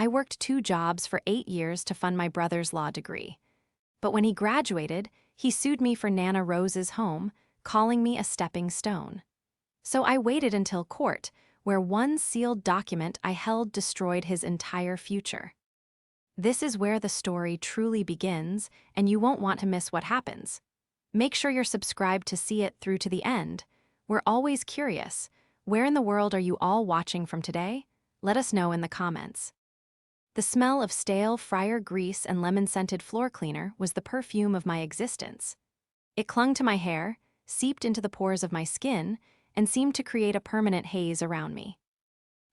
I worked 2 jobs for 8 years to fund my brother's law degree. But when he graduated, he sued me for Nana Rose's home, calling me a stepping stone. So I waited until court, where one sealed document I held destroyed his entire future. This is where the story truly begins, and you won't want to miss what happens. Make sure you're subscribed to see it through to the end. We're always curious. Where in the world are you all watching from today? Let us know in the comments. The smell of stale fryer grease and lemon-scented floor cleaner was the perfume of my existence. It clung to my hair, seeped into the pores of my skin, and seemed to create a permanent haze around me.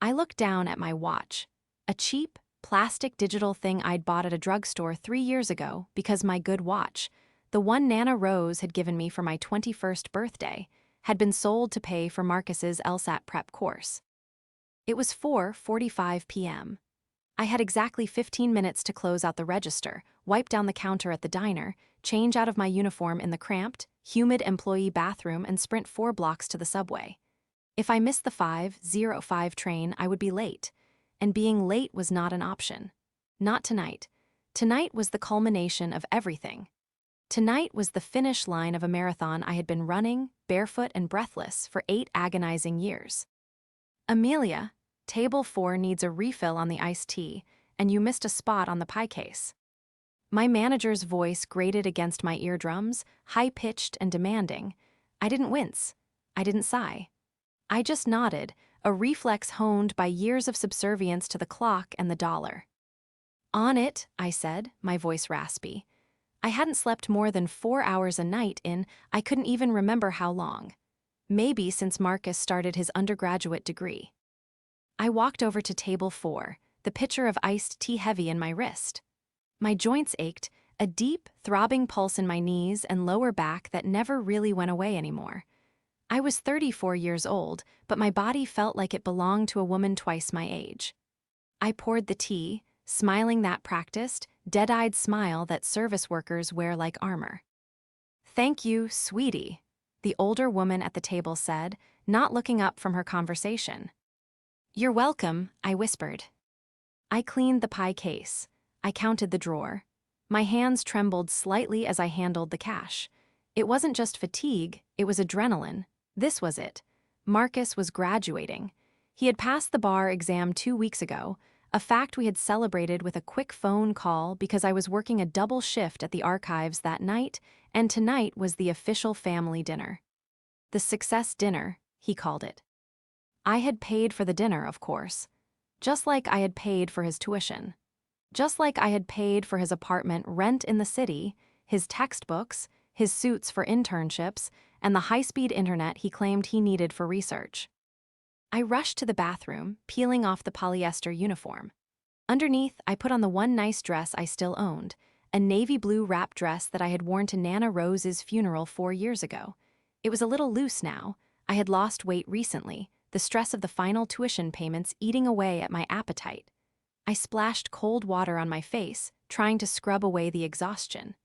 I looked down at my watch, a cheap, plastic digital thing I'd bought at a drugstore 3 years ago because my good watch, the one Nana Rose had given me for my 21st birthday, had been sold to pay for Marcus's LSAT prep course. It was 4:45 p.m. I had exactly 15 minutes to close out the register, wipe down the counter at the diner, change out of my uniform in the cramped, humid employee bathroom, and sprint 4 blocks to the subway. If I missed the 5:05 train, I would be late, and being late was not an option. Not tonight. Tonight was the culmination of everything. Tonight was the finish line of a marathon I had been running, barefoot and breathless, for 8 agonizing years. Amelia, Table 4 needs a refill on the iced tea, and you missed a spot on the pie case. My manager's voice grated against my eardrums, high-pitched and demanding. I didn't wince. I didn't sigh. I just nodded, a reflex honed by years of subservience to the clock and the dollar. On it, I said, my voice raspy. I hadn't slept more than 4 hours a night in, I couldn't even remember how long. Maybe since Marcus started his undergraduate degree. I walked over to table 4, the pitcher of iced tea heavy in my wrist. My joints ached, a deep, throbbing pulse in my knees and lower back that never really went away anymore. I was 34 years old, but my body felt like it belonged to a woman twice my age. I poured the tea, smiling that practiced, dead-eyed smile that service workers wear like armor. "Thank you, sweetie," the older woman at the table said, not looking up from her conversation. "You're welcome," I whispered. I cleaned the pie case. I counted the drawer. My hands trembled slightly as I handled the cash. It wasn't just fatigue, it was adrenaline. This was it. Marcus was graduating. He had passed the bar exam 2 weeks ago, a fact we had celebrated with a quick phone call because I was working a double shift at the archives that night, and tonight was the official family dinner. The success dinner, he called it. I had paid for the dinner, of course. Just like I had paid for his tuition. Just like I had paid for his apartment rent in the city, his textbooks, his suits for internships, and the high-speed internet he claimed he needed for research. I rushed to the bathroom, peeling off the polyester uniform. Underneath, I put on the one nice dress I still owned, a navy blue wrap dress that I had worn to Nana Rose's funeral 4 years ago. It was a little loose now. I had lost weight recently, the stress of the final tuition payments eating away at my appetite. I splashed cold water on my face, trying to scrub away the exhaustion.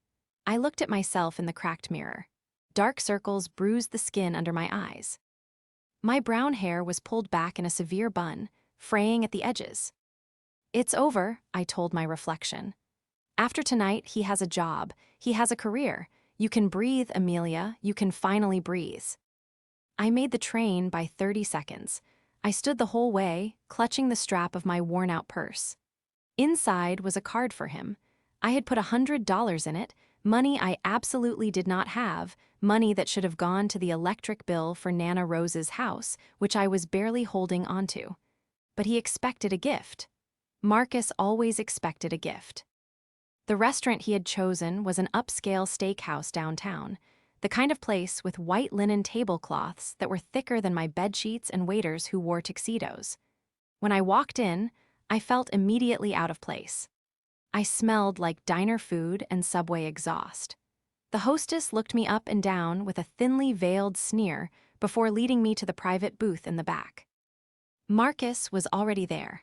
I looked at myself in the cracked mirror. Dark circles bruised the skin under my eyes. My brown hair was pulled back in a severe bun, fraying at the edges. "It's over," I told my reflection. "After tonight, he has a job. He has a career. You can breathe, Amelia. You can finally breathe." I made the train by 30 seconds. I stood the whole way, clutching the strap of my worn-out purse. Inside was a card for him. I had put $100 in it, money I absolutely did not have, money that should have gone to the electric bill for Nana Rose's house, which I was barely holding onto. But he expected a gift. Marcus always expected a gift. The restaurant he had chosen was an upscale steakhouse downtown, the kind of place with white linen tablecloths that were thicker than my bedsheets and waiters who wore tuxedos. When I walked in, I felt immediately out of place. I smelled like diner food and subway exhaust. The hostess looked me up and down with a thinly veiled sneer before leading me to the private booth in the back. Marcus was already there.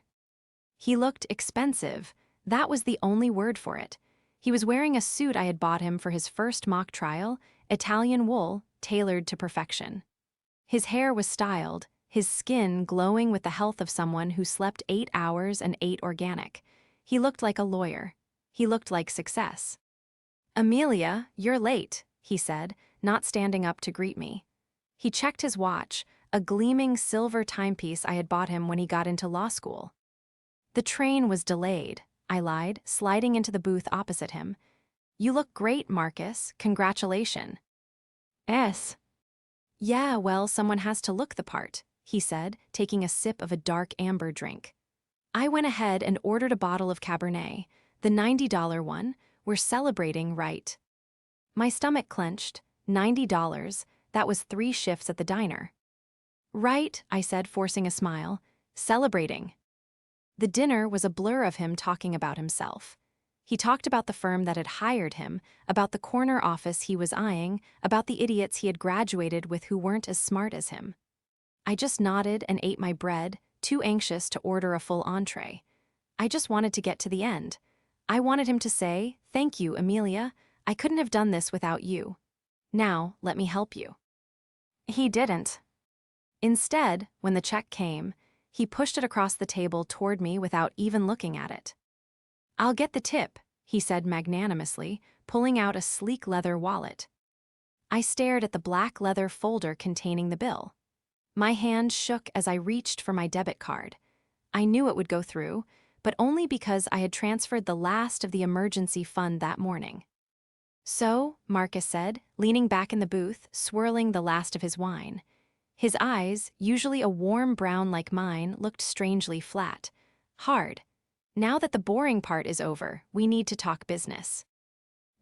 He looked expensive. That was the only word for it. He was wearing a suit I had bought him for his first mock trial, Italian wool, tailored to perfection. His hair was styled, his skin glowing with the health of someone who slept 8 hours and ate organic. He looked like a lawyer. He looked like success. "Amelia, you're late," he said, not standing up to greet me. He checked his watch, a gleaming silver timepiece I had bought him when he got into law school. "The train was delayed," I lied, sliding into the booth opposite him. "You look great, Marcus. Congratulations." "Yes." "Yeah, well, someone has to look the part," he said, taking a sip of a dark amber drink. I went ahead and ordered a bottle of Cabernet, the $90 one. We're celebrating, right? My stomach clenched. $90, that was 3 shifts at the diner. "Right," I said, forcing a smile. "Celebrating." The dinner was a blur of him talking about himself. He talked about the firm that had hired him, about the corner office he was eyeing, about the idiots he had graduated with who weren't as smart as him. I just nodded and ate my bread, too anxious to order a full entree. I just wanted to get to the end. I wanted him to say, "Thank you, Amelia. I couldn't have done this without you. Now, let me help you." He didn't. Instead, when the check came, he pushed it across the table toward me without even looking at it. "I'll get the tip," he said magnanimously, pulling out a sleek leather wallet. I stared at the black leather folder containing the bill. My hand shook as I reached for my debit card. I knew it would go through, but only because I had transferred the last of the emergency fund that morning. "So," Marcus said, leaning back in the booth, swirling the last of his wine. His eyes, usually a warm brown like mine, looked strangely flat. "Hard. Now that the boring part is over, we need to talk business."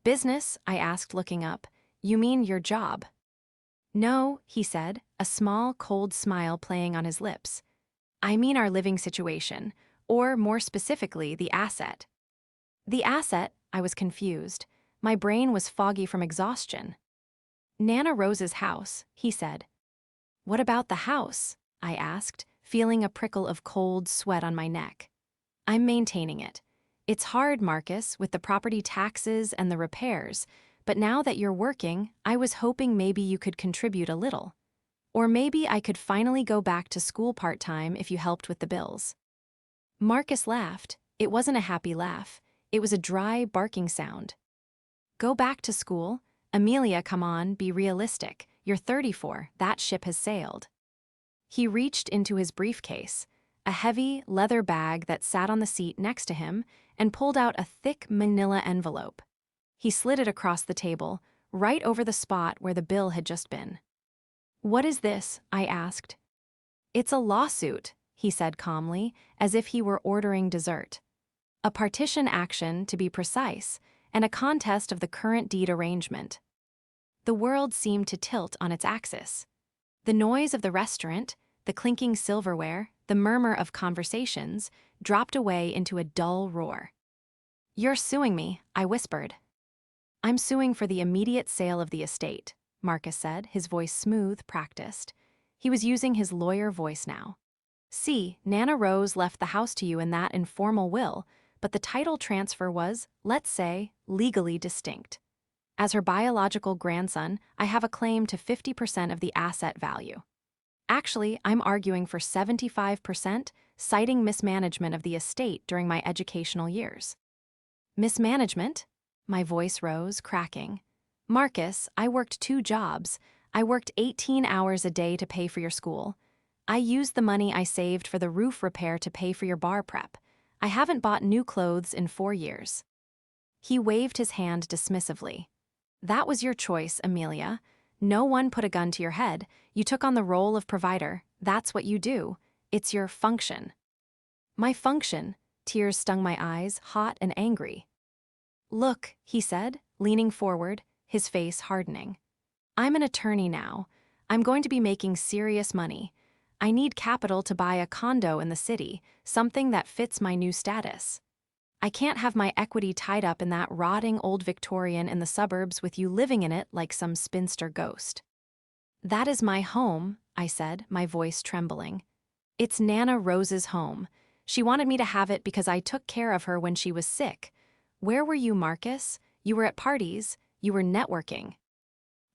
"Business?" I asked, looking up. "You mean your job?" "No," he said, a small, cold smile playing on his lips. "I mean our living situation, or more specifically, the asset." "The asset?" I was confused. My brain was foggy from exhaustion. "Nana Rose's house," he said. "What about the house?" I asked, feeling a prickle of cold sweat on my neck. "I'm maintaining it. It's hard, Marcus, with the property taxes and the repairs, but now that you're working, I was hoping maybe you could contribute a little. Or maybe I could finally go back to school part-time if you helped with the bills." Marcus laughed. It wasn't a happy laugh. It was a dry, barking sound. "Go back to school? Amelia, come on, be realistic. You're 34, that ship has sailed." He reached into his briefcase, a heavy, leather bag that sat on the seat next to him, and pulled out a thick manila envelope. He slid it across the table, right over the spot where the bill had just been. "What is this?" I asked. "It's a lawsuit," he said calmly, as if he were ordering dessert. "A partition action, to be precise, and a contest of the current deed arrangement." The world seemed to tilt on its axis. The noise of the restaurant, the clinking silverware, the murmur of conversations, dropped away into a dull roar. "You're suing me," I whispered. "I'm suing for the immediate sale of the estate," Marcus said, his voice smooth, practiced. He was using his lawyer voice now. "See, Nana Rose left the house to you in that informal will, but the title transfer was, let's say, legally distinct. As her biological grandson, I have a claim to 50% of the asset value. Actually, I'm arguing for 75%, citing mismanagement of the estate during my educational years." "Mismanagement?" My voice rose, cracking. "Marcus, I worked 2 jobs. I worked 18 hours a day to pay for your school. I used the money I saved for the roof repair to pay for your bar prep. I haven't bought new clothes in 4 years." He waved his hand dismissively. "That was your choice, Amelia. No one put a gun to your head. You took on the role of provider. That's what you do. It's your function." "My function?" Tears stung my eyes, hot and angry. "Look," he said, leaning forward, his face hardening. "I'm an attorney now. I'm going to be making serious money. I need capital to buy a condo in the city, something that fits my new status. I can't have my equity tied up in that rotting old Victorian in the suburbs with you living in it like some spinster ghost." "That is my home," I said, my voice trembling. "It's Nana Rose's home. She wanted me to have it because I took care of her when she was sick. Where were you, Marcus? You were at parties. You were networking."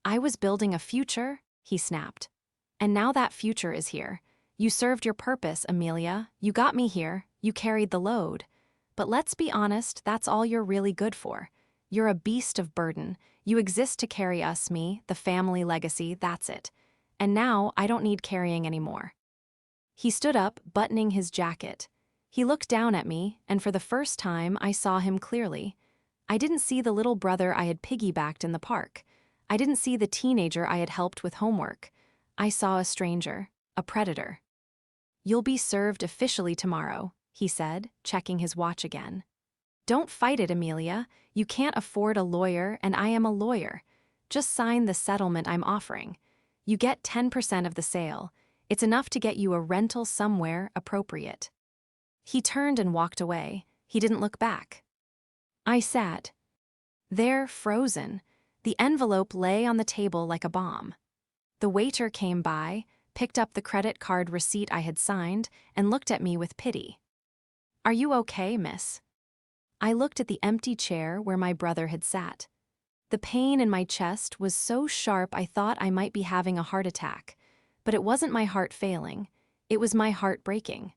"I was building a future," he snapped. "And now that future is here. You served your purpose, Amelia. You got me here. You carried the load. But let's be honest, that's all you're really good for. You're a beast of burden. You exist to carry us, me, the family legacy, that's it. And now I don't need carrying anymore. He stood up, buttoning his jacket. He looked down at me, and for the first time I saw him clearly. I didn't see the little brother I had piggybacked in the park. I didn't see the teenager I had helped with homework. I saw a stranger, a predator. You'll be served officially tomorrow, he said, checking his watch again. Don't fight it, Amelia. You can't afford a lawyer, and I am a lawyer. Just sign the settlement I'm offering. You get 10% of the sale. It's enough to get you a rental somewhere appropriate. He turned and walked away. He didn't look back. I sat there, frozen. The envelope lay on the table like a bomb. The waiter came by, picked up the credit card receipt I had signed, and looked at me with pity. Are you okay, miss? I looked at the empty chair where my brother had sat. The pain in my chest was so sharp I thought I might be having a heart attack. But it wasn't my heart failing. It was my heart breaking.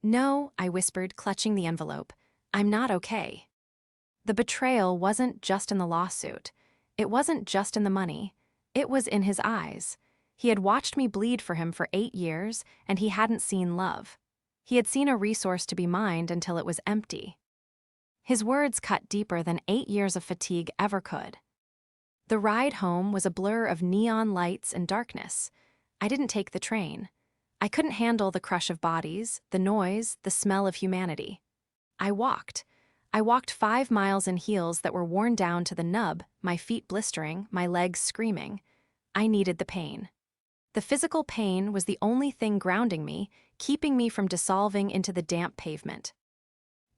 No, I whispered, clutching the envelope. I'm not okay. The betrayal wasn't just in the lawsuit. It wasn't just in the money. It was in his eyes. He had watched me bleed for him for 8 years, and he hadn't seen love. He had seen a resource to be mined until it was empty. His words cut deeper than 8 years of fatigue ever could. The ride home was a blur of neon lights and darkness. I didn't take the train. I couldn't handle the crush of bodies, the noise, the smell of humanity. I walked. I walked 5 miles in heels that were worn down to the nub, my feet blistering, my legs screaming. I needed the pain. The physical pain was the only thing grounding me, keeping me from dissolving into the damp pavement.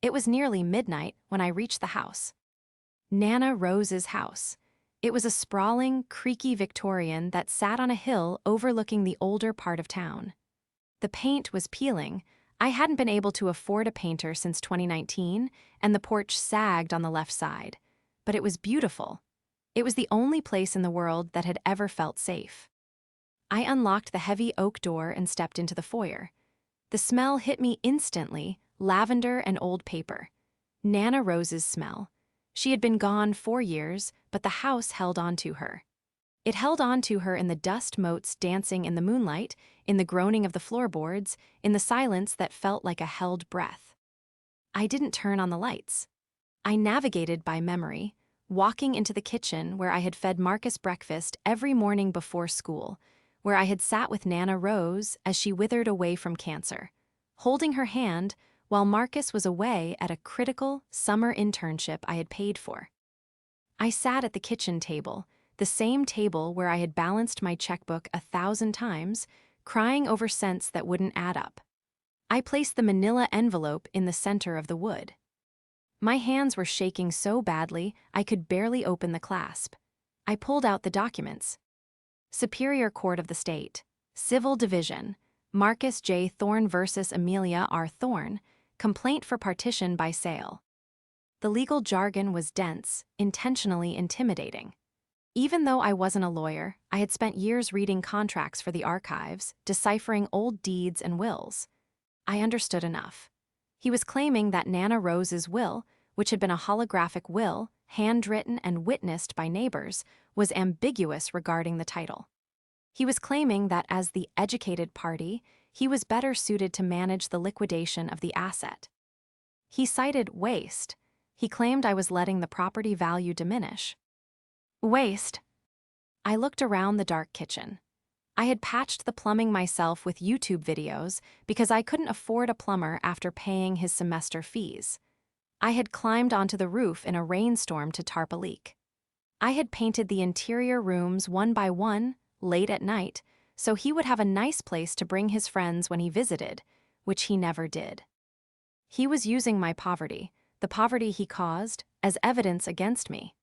It was nearly midnight when I reached the house. Nana Rose's house. It was a sprawling, creaky Victorian that sat on a hill overlooking the older part of town. The paint was peeling. I hadn't been able to afford a painter since 2019, and the porch sagged on the left side. But it was beautiful. It was the only place in the world that had ever felt safe. I unlocked the heavy oak door and stepped into the foyer. The smell hit me instantly, lavender and old paper. Nana Rose's smell. She had been gone 4 years, but the house held on to her. It held on to her in the dust motes dancing in the moonlight, in the groaning of the floorboards, in the silence that felt like a held breath. I didn't turn on the lights. I navigated by memory, walking into the kitchen where I had fed Marcus breakfast every morning before school, where I had sat with Nana Rose as she withered away from cancer, holding her hand while Marcus was away at a critical summer internship I had paid for. I sat at the kitchen table, the same table where I had balanced my checkbook 1,000 times, crying over cents that wouldn't add up. I placed the manila envelope in the center of the wood. My hands were shaking so badly I could barely open the clasp. I pulled out the documents. Superior Court of the State, Civil Division, Marcus J. Thorne versus Amelia R. Thorne, complaint for partition by sale. The legal jargon was dense, intentionally intimidating. Even though I wasn't a lawyer, I had spent years reading contracts for the archives, deciphering old deeds and wills. I understood enough. He was claiming that Nana Rose's will, which had been a holographic will, handwritten and witnessed by neighbors, was ambiguous regarding the title. He was claiming that as the educated party, he was better suited to manage the liquidation of the asset. He cited waste. He claimed I was letting the property value diminish. Waste. I looked around the dark kitchen. I had patched the plumbing myself with YouTube videos because I couldn't afford a plumber after paying his semester fees. I had climbed onto the roof in a rainstorm to tarp a leak. I had painted the interior rooms one by one, late at night, so he would have a nice place to bring his friends when he visited, which he never did. He was using my poverty, the poverty he caused, as evidence against me.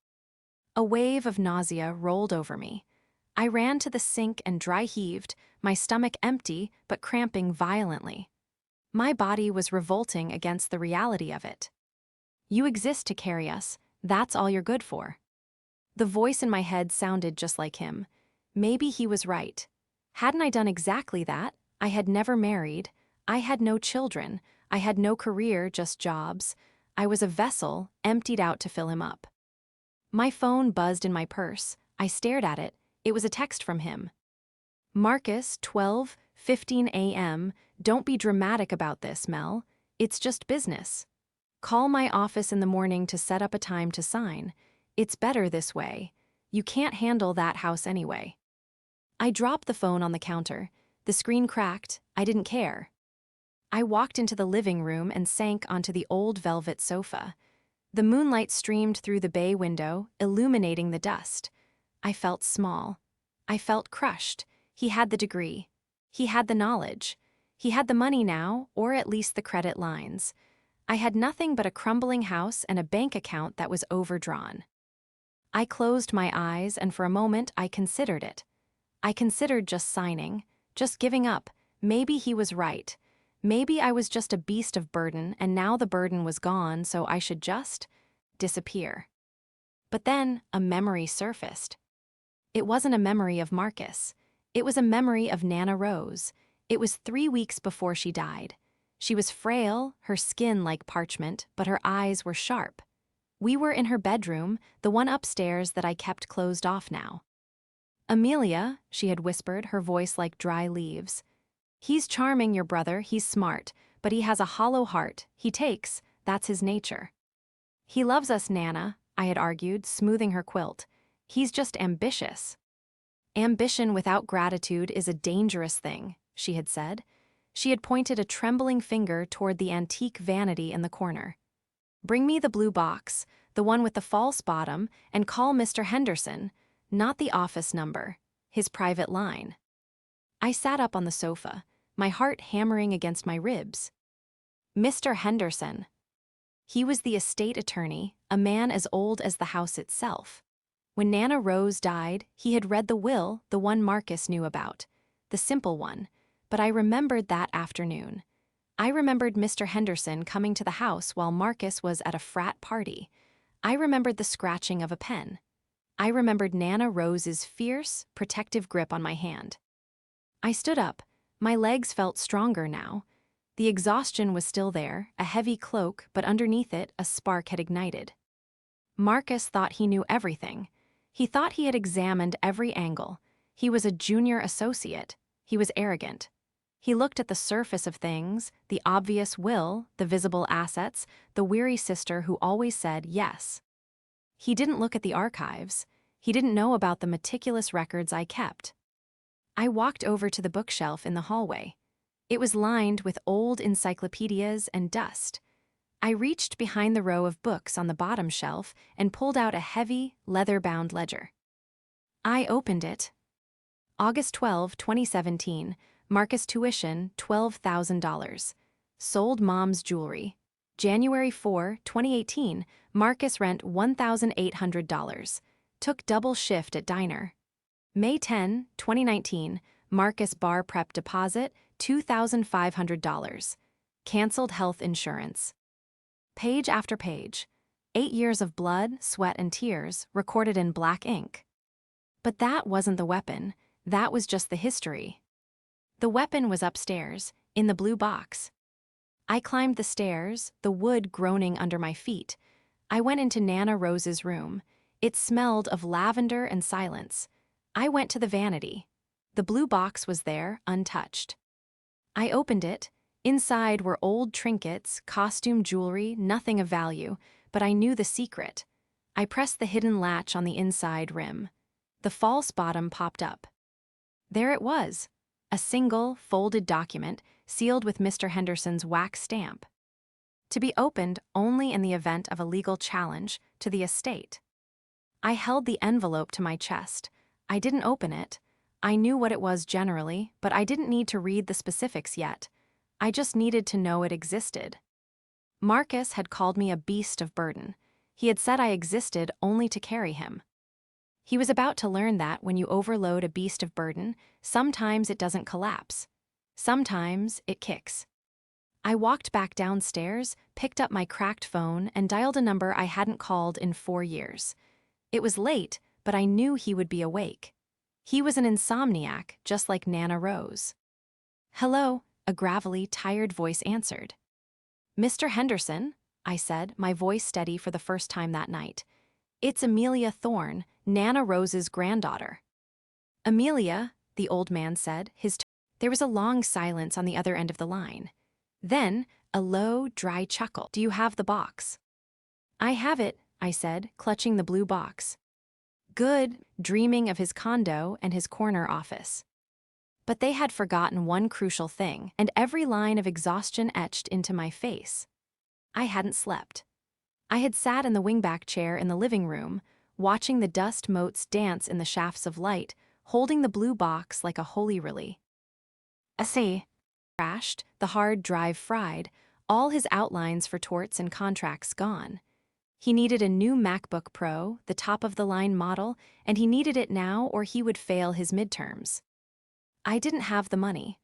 A wave of nausea rolled over me. I ran to the sink and dry heaved, my stomach empty but cramping violently. My body was revolting against the reality of it. You exist to carry us, that's all you're good for. The voice in my head sounded just like him. Maybe he was right. Hadn't I done exactly that, I had never married. I had no children. I had no career, just jobs. I was a vessel, emptied out to fill him up. My phone buzzed in my purse. I stared at it. It was a text from him. Marcus, 12:15 a.m. Don't be dramatic about this, Mel. It's just business. Call my office in the morning to set up a time to sign. It's better this way. You can't handle that house anyway. I dropped the phone on the counter. The screen cracked. I didn't care. I walked into the living room and sank onto the old velvet sofa. The moonlight streamed through the bay window, illuminating the dust. I felt small. I felt crushed. He had the degree. He had the knowledge. He had the money now, or at least the credit lines. I had nothing but a crumbling house and a bank account that was overdrawn. I closed my eyes, and for a moment I considered it. I considered just signing, just giving up. Maybe he was right. Maybe I was just a beast of burden, and now the burden was gone, so I should just disappear. But then a memory surfaced. It wasn't a memory of Marcus. It was a memory of Nana Rose. It was 3 weeks before she died. She was frail, her skin like parchment, but her eyes were sharp. We were in her bedroom, the one upstairs that I kept closed off now. "Amelia," she had whispered, her voice like dry leaves. "He's charming, your brother, he's smart, but he has a hollow heart. He takes, that's his nature." "He loves us, Nana," I had argued, smoothing her quilt. "He's just ambitious." "Ambition without gratitude is a dangerous thing," she had said. She had pointed a trembling finger toward the antique vanity in the corner. "Bring me the blue box, the one with the false bottom, and call Mr. Henderson, not the office number, his private line." I sat up on the sofa, my heart hammering against my ribs. Mr. Henderson. He was the estate attorney, a man as old as the house itself. When Nana Rose died, he had read the will, the one Marcus knew about, the simple one, but I remembered that afternoon. I remembered Mr. Henderson coming to the house while Marcus was at a frat party. I remembered the scratching of a pen. I remembered Nana Rose's fierce, protective grip on my hand. I stood up. My legs felt stronger now. The exhaustion was still there, a heavy cloak, but underneath it, a spark had ignited. Marcus thought he knew everything. He thought he had examined every angle. He was a junior associate. He was arrogant. He looked at the surface of things, the obvious will, the visible assets, the weary sister who always said yes. He didn't look at the archives. He didn't know about the meticulous records I kept. I walked over to the bookshelf in the hallway. It was lined with old encyclopedias and dust. I reached behind the row of books on the bottom shelf and pulled out a heavy, leather-bound ledger. I opened it. August 12, 2017, Marcus tuition, $12,000. Sold mom's jewelry. January 4, 2018, Marcus rent $1,800. Took double shift at diner. May 10, 2019, Marcus bar prep deposit, $2,500. Canceled health insurance. Page after page. 8 years of blood, sweat, and tears, recorded in black ink. But that wasn't the weapon. That was just the history. The weapon was upstairs, in the blue box. I climbed the stairs, the wood groaning under my feet. I went into Nana Rose's room. It smelled of lavender and silence. I went to the vanity. The blue box was there, untouched. I opened it. Inside were old trinkets, costume jewelry, nothing of value, but I knew the secret. I pressed the hidden latch on the inside rim. The false bottom popped up. There it was, a single, folded document, sealed with Mr. Henderson's wax stamp. To be opened only in the event of a legal challenge to the estate. I held the envelope to my chest. I didn't open it. I knew what it was generally, but I didn't need to read the specifics yet. I just needed to know it existed. Marcus had called me a beast of burden. He had said I existed only to carry him. He was about to learn that when you overload a beast of burden, sometimes it doesn't collapse. Sometimes it kicks. I walked back downstairs, picked up my cracked phone, and dialed a number I hadn't called in 4 years. It was late, but I knew he would be awake. He was an insomniac, just like Nana Rose. Hello, a gravelly, tired voice answered. Mr. Henderson, I said, my voice steady for the first time that night. It's Amelia Thorne, Nana Rose's granddaughter. Amelia, the old man said, There was a long silence on the other end of the line. Then, a low, dry chuckle. Do you have the box? I have it, I said, clutching the blue box. Good, dreaming of his condo and his corner office. But they had forgotten one crucial thing, and every line of exhaustion etched into my face. I hadn't slept. I had sat in the wingback chair in the living room, watching the dust motes dance in the shafts of light, holding the blue box like a holy relic. Crashed, the hard drive fried, all his outlines for torts and contracts gone. He needed a new MacBook Pro, the top-of-the-line model, and he needed it now or he would fail his midterms. I didn't have the money.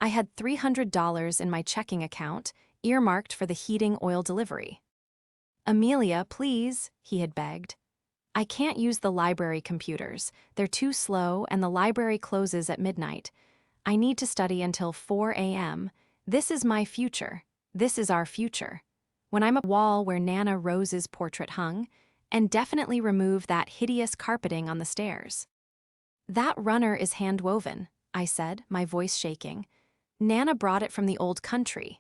I had $300 in my checking account, earmarked for the heating oil delivery. Amelia, please, he had begged. I can't use the library computers. They're too slow and the library closes at midnight. I need to study until 4 a.m. This is my future. This is our future. When I'm a wall where Nana Rose's portrait hung, and definitely remove that hideous carpeting on the stairs. That runner is hand-woven, I said, my voice shaking. Nana brought it from the old country.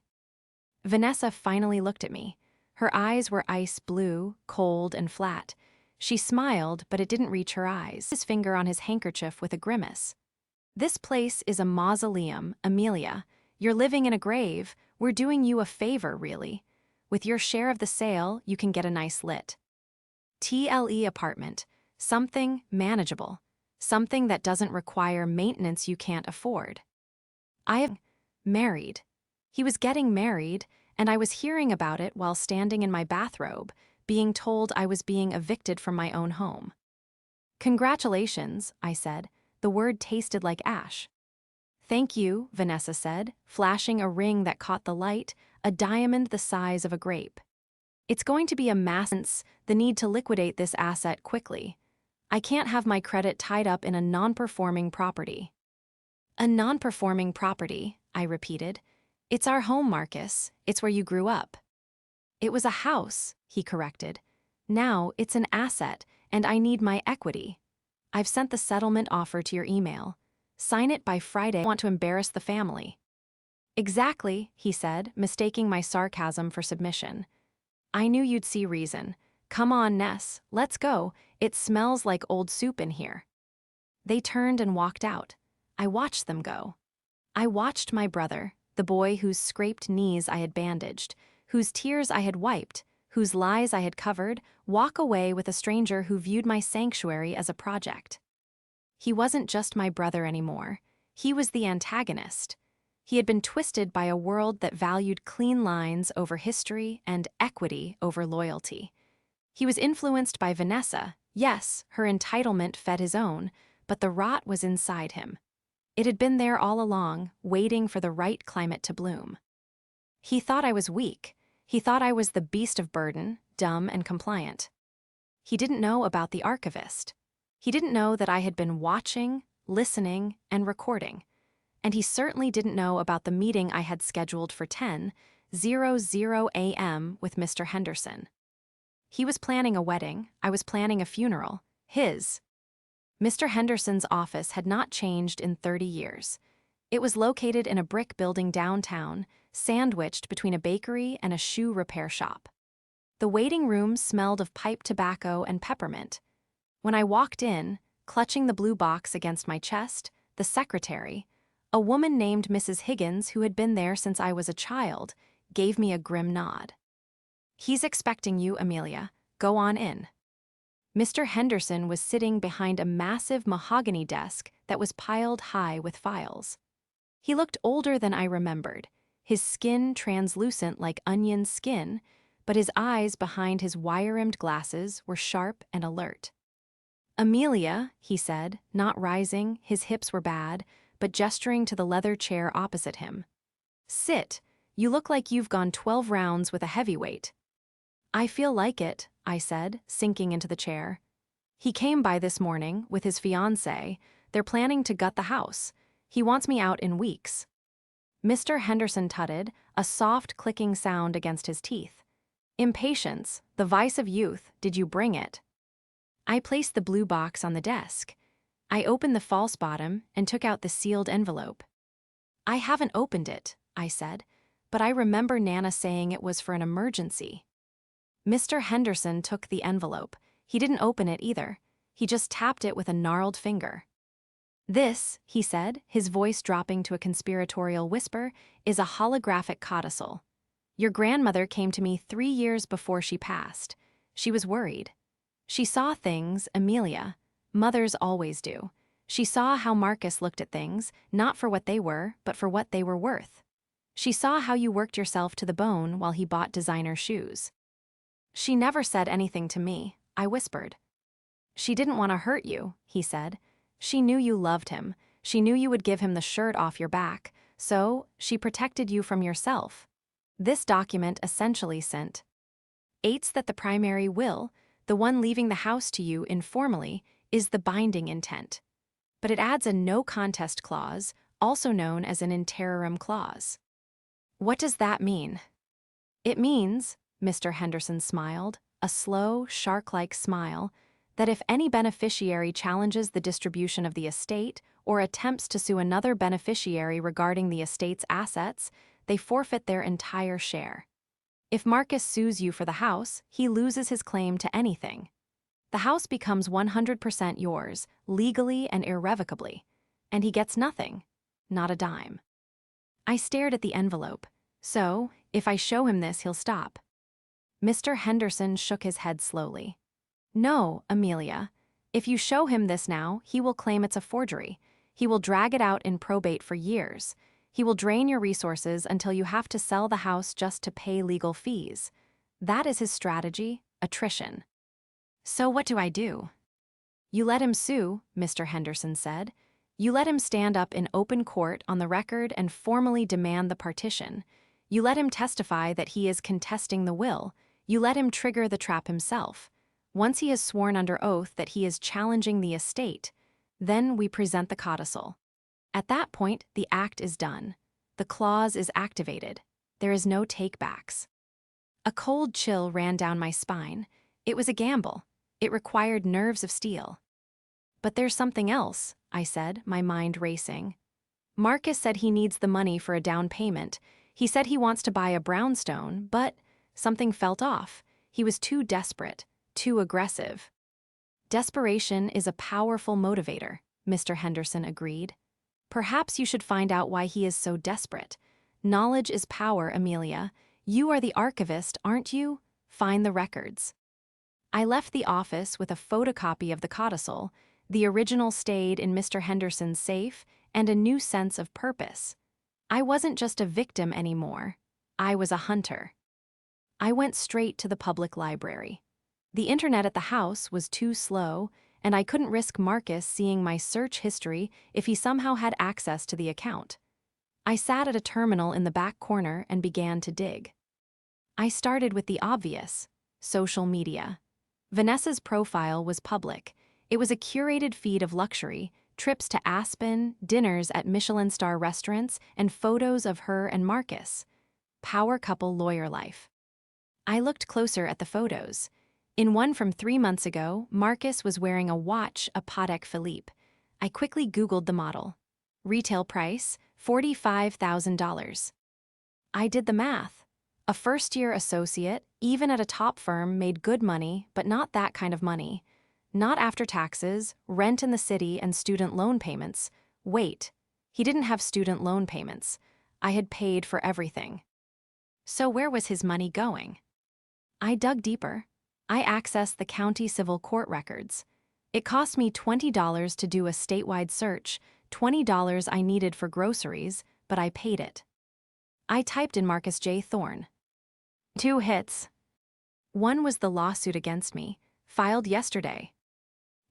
Vanessa finally looked at me. Her eyes were ice blue, cold and flat. She smiled, but it didn't reach her eyes. His finger on his handkerchief with a grimace. This place is a mausoleum, Amelia. You're living in a grave. We're doing you a favor, really. With your share of the sale, you can get a nice lit TLE apartment, something manageable, something that doesn't require maintenance you can't afford. I have married. He was getting married, and I was hearing about it while standing in my bathrobe, being told I was being evicted from my own home. Congratulations, I said. The word tasted like ash. Thank you, Vanessa said, flashing a ring that caught the light, a diamond the size of a grape. It's going to be a mass, the need to liquidate this asset quickly. I can't have my credit tied up in a non-performing property. A non-performing property, I repeated. It's our home, Marcus. It's where you grew up. It was a house, he corrected. Now it's an asset, and I need my equity. I've sent the settlement offer to your email. Sign it by Friday. I want to embarrass the family. Exactly, he said, mistaking my sarcasm for submission. I knew you'd see reason. Come on, Ness, let's go. It smells like old soup in here. They turned and walked out. I watched them go. I watched my brother, the boy whose scraped knees I had bandaged, whose tears I had wiped, whose lies I had covered, walk away with a stranger who viewed my sanctuary as a project. He wasn't just my brother anymore. He was the antagonist. He had been twisted by a world that valued clean lines over history and equity over loyalty. He was influenced by Vanessa. Yes, her entitlement fed his own, but the rot was inside him. It had been there all along, waiting for the right climate to bloom. He thought I was weak. He thought I was the beast of burden, dumb and compliant. He didn't know about the archivist. He didn't know that I had been watching, listening, and recording. And he certainly didn't know about the meeting I had scheduled for 10:00 a.m. with Mr. Henderson. He was planning a wedding, I was planning a funeral, his. Mr. Henderson's office had not changed in 30 years. It was located in a brick building downtown, sandwiched between a bakery and a shoe repair shop. The waiting room smelled of pipe tobacco and peppermint. When I walked in, clutching the blue box against my chest, the secretary, a woman named Mrs. Higgins who had been there since I was a child, gave me a grim nod. He's expecting you, Amelia. Go on in. Mr. Henderson was sitting behind a massive mahogany desk that was piled high with files. He looked older than I remembered, his skin translucent like onion skin, but his eyes behind his wire-rimmed glasses were sharp and alert. Amelia, he said, not rising, his hips were bad, but gesturing to the leather chair opposite him. Sit. You look like you've gone 12 rounds with a heavyweight. I feel like it, I said, sinking into the chair. He came by this morning with his fiancée. They're planning to gut the house. He wants me out in weeks. Mr. Henderson tutted, a soft clicking sound against his teeth. Impatience, the vice of youth, did you bring it? I placed the blue box on the desk. I opened the false bottom and took out the sealed envelope. I haven't opened it, I said, but I remember Nana saying it was for an emergency. Mr. Henderson took the envelope. He didn't open it either. He just tapped it with a gnarled finger. This, he said, his voice dropping to a conspiratorial whisper, is a holographic codicil. Your grandmother came to me 3 years before she passed. She was worried. She saw things, Amelia. Mothers always do. She saw how Marcus looked at things, not for what they were, but for what they were worth. She saw how you worked yourself to the bone while he bought designer shoes. She never said anything to me, I whispered. She didn't want to hurt you, he said. She knew you loved him. She knew you would give him the shirt off your back, so she protected you from yourself. This document essentially states that the primary will, the one leaving the house to you informally, is the binding intent. But it adds a no-contest clause, also known as an in terrorem clause. What does that mean? It means, Mr. Henderson smiled, a slow, shark-like smile, that if any beneficiary challenges the distribution of the estate or attempts to sue another beneficiary regarding the estate's assets, they forfeit their entire share. If Marcus sues you for the house, he loses his claim to anything. The house becomes 100% yours, legally and irrevocably, and he gets nothing, not a dime. I stared at the envelope. So, if I show him this, he'll stop. Mr. Henderson shook his head slowly. No, Amelia. If you show him this now, he will claim it's a forgery. He will drag it out in probate for years. He will drain your resources until you have to sell the house just to pay legal fees. That is his strategy, attrition. So what do I do? You let him sue, Mr. Henderson said. You let him stand up in open court on the record and formally demand the partition. You let him testify that he is contesting the will. You let him trigger the trap himself. Once he has sworn under oath that he is challenging the estate, then we present the codicil. At that point, the act is done. The clause is activated. There is no takebacks. A cold chill ran down my spine. It was a gamble. It required nerves of steel. But there's something else, I said, my mind racing. Marcus said he needs the money for a down payment. He said he wants to buy a brownstone, but something felt off. He was too desperate. Too aggressive. Desperation is a powerful motivator, Mr. Henderson agreed. Perhaps you should find out why he is so desperate. Knowledge is power, Amelia. You are the archivist, aren't you? Find the records. I left the office with a photocopy of the codicil. The original stayed in Mr. Henderson's safe, and a new sense of purpose. I wasn't just a victim anymore. I was a hunter. I went straight to the public library. The internet at the house was too slow, and I couldn't risk Marcus seeing my search history if he somehow had access to the account. I sat at a terminal in the back corner and began to dig. I started with the obvious: social media. Vanessa's profile was public. It was a curated feed of luxury, trips to Aspen, dinners at Michelin-star restaurants, and photos of her and Marcus. Power couple lawyer life. I looked closer at the photos. In one from 3 months ago, Marcus was wearing a watch, a Patek Philippe. I quickly Googled the model. Retail price, $45,000. I did the math. A first-year associate, even at a top firm, made good money, but not that kind of money. Not after taxes, rent in the city, and student loan payments. Wait, he didn't have student loan payments. I had paid for everything. So where was his money going? I dug deeper. I accessed the county civil court records. It cost me $20 to do a statewide search, $20 I needed for groceries, but I paid it. I typed in Marcus J. Thorne. 2 hits. One was the lawsuit against me, filed yesterday.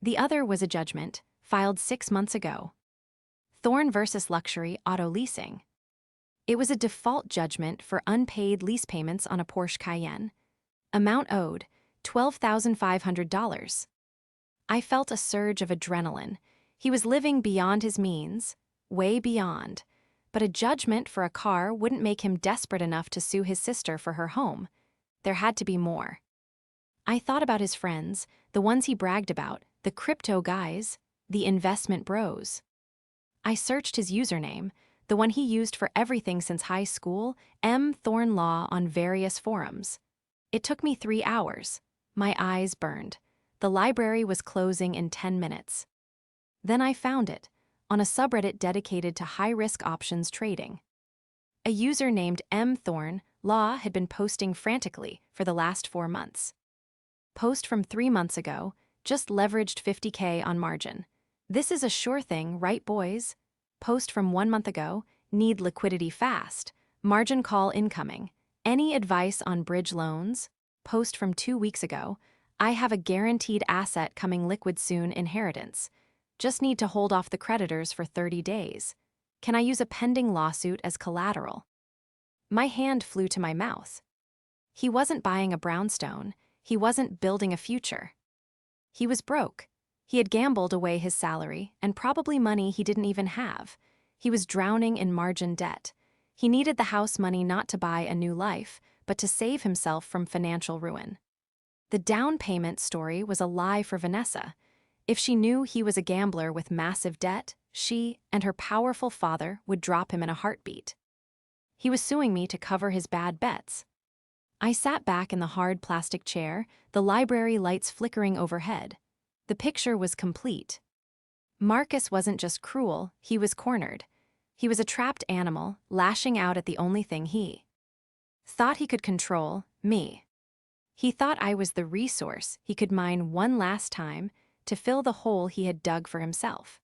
The other was a judgment, filed 6 months ago. Thorne versus Luxury Auto Leasing. It was a default judgment for unpaid lease payments on a Porsche Cayenne. Amount owed, $12,500. I felt a surge of adrenaline. He was living beyond his means, way beyond. But a judgment for a car wouldn't make him desperate enough to sue his sister for her home. There had to be more. I thought about his friends, the ones he bragged about, the crypto guys, the investment bros. I searched his username, the one he used for everything since high school, M. Thorn Law, on various forums. It took me 3 hours. My eyes burned. The library was closing in 10 minutes. Then I found it, on a subreddit dedicated to high-risk options trading. A user named M. Thorn Law had been posting frantically for the last 4 months. Post from 3 months ago, just leveraged 50K on margin. This is a sure thing, right, boys? Post from 1 month ago, need liquidity fast. Margin call incoming. Any advice on bridge loans? Post from 2 weeks ago, I have a guaranteed asset coming liquid soon, inheritance. Just need to hold off the creditors for 30 days. Can I use a pending lawsuit as collateral? My hand flew to my mouth. He wasn't buying a brownstone. He wasn't building a future. He was broke. He had gambled away his salary and probably money he didn't even have. He was drowning in margin debt. He needed the house money not to buy a new life, but to save himself from financial ruin. The down payment story was a lie for Vanessa. If she knew he was a gambler with massive debt, she and her powerful father would drop him in a heartbeat. He was suing me to cover his bad bets. I sat back in the hard plastic chair, the library lights flickering overhead. The picture was complete. Marcus wasn't just cruel, he was cornered. He was a trapped animal, lashing out at the only thing he thought he could control, me. He thought I was the resource he could mine one last time to fill the hole he had dug for himself.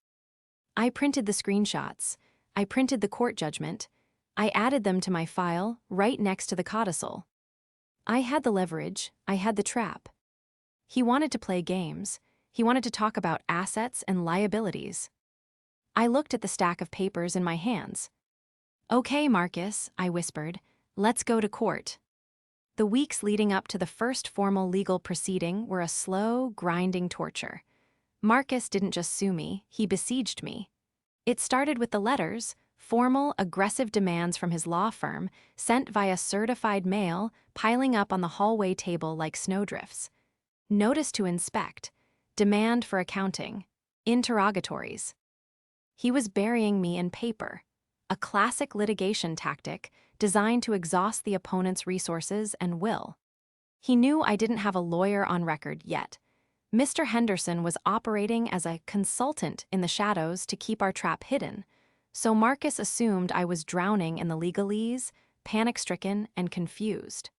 I printed the screenshots. I printed the court judgment. I added them to my file, right next to the codicil. I had the leverage. I had the trap. He wanted to play games. He wanted to talk about assets and liabilities. I looked at the stack of papers in my hands. "Okay, Marcus," I whispered, "let's go to court." The weeks leading up to the first formal legal proceeding were a slow, grinding torture. Marcus didn't just sue me, he besieged me. It started with the letters, formal, aggressive demands from his law firm, sent via certified mail, piling up on the hallway table like snowdrifts. Notice to inspect, demand for accounting, interrogatories. He was burying me in paper, a classic litigation tactic designed to exhaust the opponent's resources and will. He knew I didn't have a lawyer on record yet. Mr. Henderson was operating as a consultant in the shadows to keep our trap hidden, so Marcus assumed I was drowning in the legalese, panic-stricken and confused.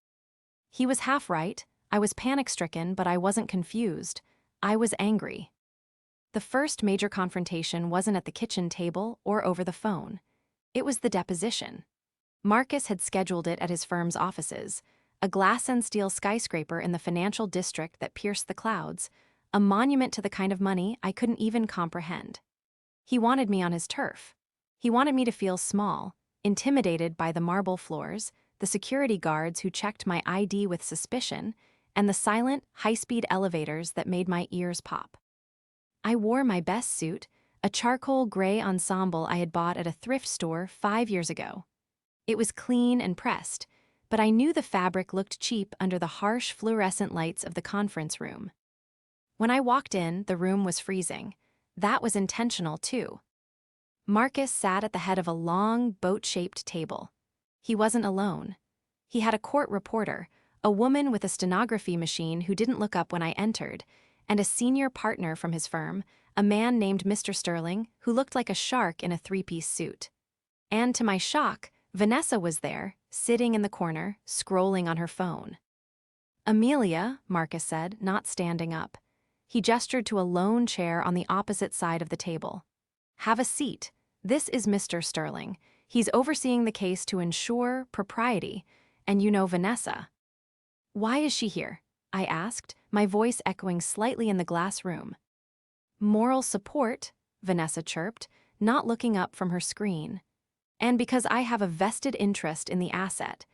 He was half right. I was panic-stricken, but I wasn't confused. I was angry. The first major confrontation wasn't at the kitchen table or over the phone. It was the deposition. Marcus had scheduled it at his firm's offices, a glass and steel skyscraper in the financial district that pierced the clouds, a monument to the kind of money I couldn't even comprehend. He wanted me on his turf. He wanted me to feel small, intimidated by the marble floors, the security guards who checked my ID with suspicion, and the silent, high-speed elevators that made my ears pop. I wore my best suit, a charcoal gray ensemble I had bought at a thrift store 5 years ago. It was clean and pressed, but I knew the fabric looked cheap under the harsh fluorescent lights of the conference room. When I walked in, the room was freezing. That was intentional, too. Marcus sat at the head of a long, boat-shaped table. He wasn't alone. He had a court reporter, a woman with a stenography machine who didn't look up when I entered, and a senior partner from his firm, a man named Mr. Sterling, who looked like a shark in a three-piece suit. And to my shock, Vanessa was there, sitting in the corner, scrolling on her phone. "Amelia," Marcus said, not standing up. He gestured to a lone chair on the opposite side of the table. "Have a seat. This is Mr. Sterling. He's overseeing the case to ensure propriety, and you know Vanessa." "Why is she here?" I asked, my voice echoing slightly in the glass room. "Moral support," Vanessa chirped, not looking up from her screen. "And because I have a vested interest in the asset.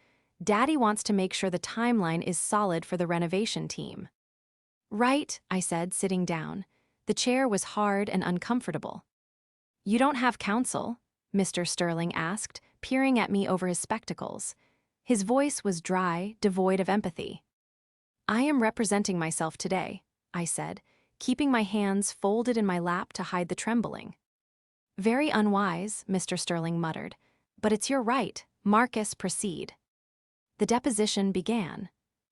Daddy wants to make sure the timeline is solid for the renovation team." "Right," I said, sitting down. The chair was hard and uncomfortable. "You don't have counsel?" Mr. Sterling asked, peering at me over his spectacles. His voice was dry, devoid of empathy. I am representing myself today, I said, keeping my hands folded in my lap to hide the trembling. Very unwise, Mr. Sterling muttered. But it's your right. Marcus, proceed. The deposition began.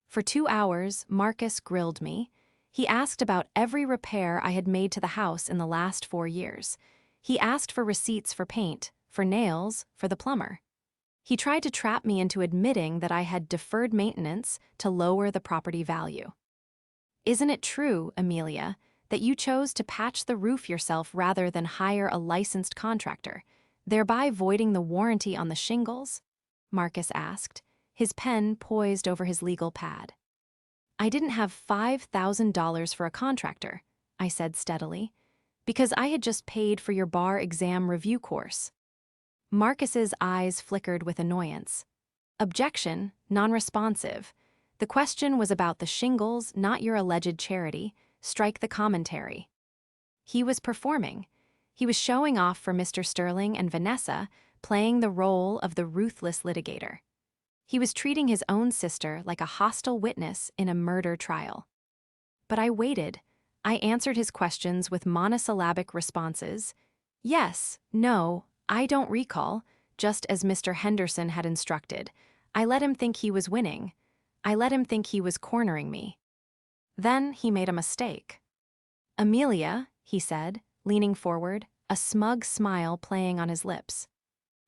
For 2 hours, Marcus grilled me. He asked about every repair I had made to the house in the last 4 years. He asked for receipts for paint, for nails, for the plumber. He tried to trap me into admitting that I had deferred maintenance to lower the property value. Isn't it true, Amelia, that you chose to patch the roof yourself rather than hire a licensed contractor, thereby voiding the warranty on the shingles? Marcus asked, his pen poised over his legal pad. I didn't have $5,000 for a contractor, I said steadily, because I had just paid for your bar exam review course. Marcus's eyes flickered with annoyance. Objection, non-responsive. The question was about the shingles, not your alleged charity. Strike the commentary. He was performing. He was showing off for Mr. Sterling and Vanessa, playing the role of the ruthless litigator. He was treating his own sister like a hostile witness in a murder trial. But I waited. I answered his questions with monosyllabic responses. Yes, no, I don't recall, just as Mr. Henderson had instructed. I let him think he was winning. I let him think he was cornering me. Then he made a mistake. Amelia, he said, leaning forward, a smug smile playing on his lips.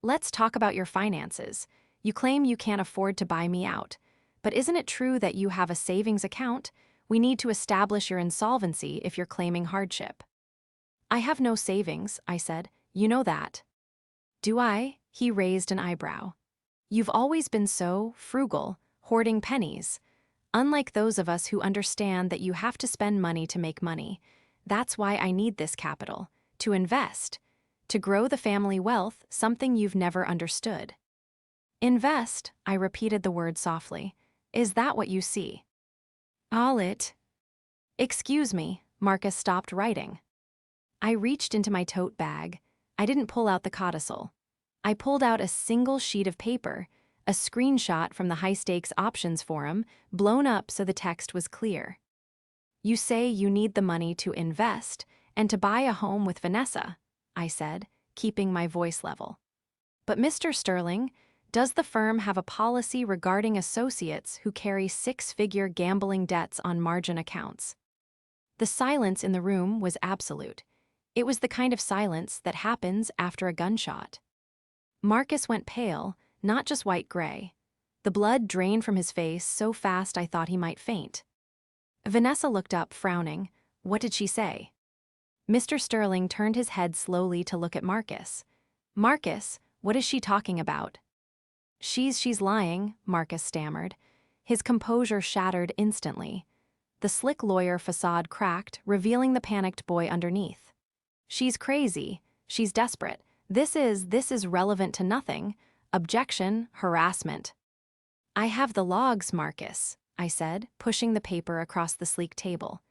Let's talk about your finances. You claim you can't afford to buy me out. But isn't it true that you have a savings account? We need to establish your insolvency if you're claiming hardship. I have no savings, I said. You know that. Do I? He raised an eyebrow. You've always been so frugal, hoarding pennies. Unlike those of us who understand that you have to spend money to make money. That's why I need this capital, to invest, to grow the family wealth, something you've never understood. Invest, I repeated the word softly. Is that what you see? All it. Excuse me, Marcus stopped writing. I reached into my tote bag. I didn't pull out the codicil. I pulled out a single sheet of paper, a screenshot from the high-stakes options forum, blown up so the text was clear. You say you need the money to invest and to buy a home with Vanessa, I said, keeping my voice level. But Mr. Sterling, does the firm have a policy regarding associates who carry 6-figure gambling debts on margin accounts? The silence in the room was absolute. It was the kind of silence that happens after a gunshot. Marcus went pale, not just white-gray. The blood drained from his face so fast I thought he might faint. Vanessa looked up, frowning. What did she say? Mr. Sterling turned his head slowly to look at Marcus. Marcus, what is she talking about? She's lying, Marcus stammered. His composure shattered instantly. The slick lawyer facade cracked, revealing the panicked boy underneath. She's crazy. She's desperate. This is relevant to nothing. Objection, harassment. I have the logs, Marcus, I said, pushing the paper across the sleek table.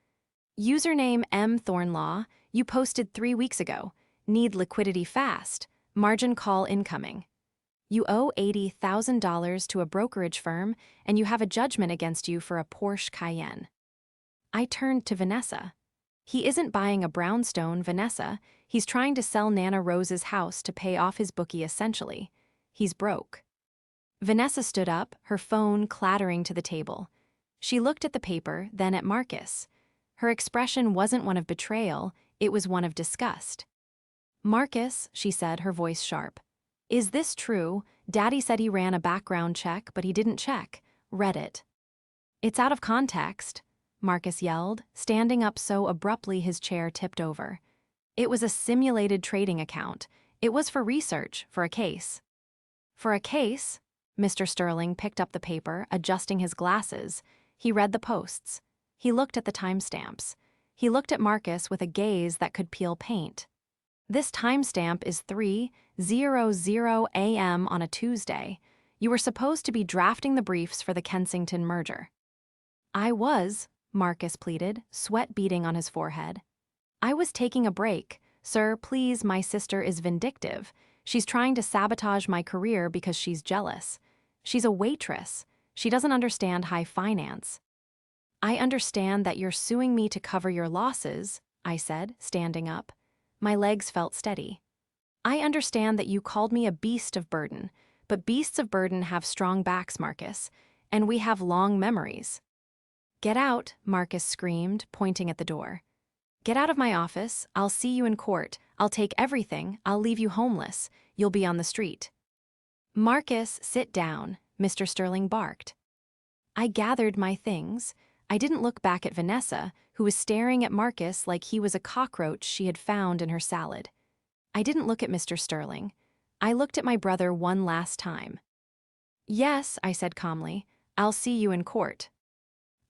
Username M. Thornlaw, you posted 3 weeks ago. Need liquidity fast. Margin call incoming. You owe $80,000 to a brokerage firm, and you have a judgment against you for a Porsche Cayenne. I turned to Vanessa. He isn't buying a brownstone, Vanessa. He's trying to sell Nana Rose's house to pay off his bookie essentially. He's broke. Vanessa stood up, her phone clattering to the table. She looked at the paper, then at Marcus. Her expression wasn't one of betrayal, it was one of disgust. Marcus, she said, her voice sharp. Is this true? Daddy said he ran a background check, but he didn't check. Read it. It's out of context, Marcus yelled, standing up so abruptly his chair tipped over. It was a simulated trading account. It was for research, for a case. For a case? Mr. Sterling picked up the paper, adjusting his glasses. He read the posts. He looked at the timestamps. He looked at Marcus with a gaze that could peel paint. This timestamp is 3:00 a.m. on a Tuesday. You were supposed to be drafting the briefs for the Kensington merger. I was, Marcus pleaded, sweat beading on his forehead. I was taking a break. Sir, please, my sister is vindictive. She's trying to sabotage my career because she's jealous. She's a waitress. She doesn't understand high finance. I understand that you're suing me to cover your losses, I said, standing up. My legs felt steady. I understand that you called me a beast of burden, but beasts of burden have strong backs, Marcus, and we have long memories. Get out, Marcus screamed, pointing at the door. Get out of my office. I'll see you in court. I'll take everything. I'll leave you homeless. You'll be on the street. Marcus, sit down, Mr. Sterling barked. I gathered my things. I didn't look back at Vanessa, who was staring at Marcus like he was a cockroach she had found in her salad. I didn't look at Mr. Sterling. I looked at my brother one last time. Yes, I said calmly, I'll see you in court.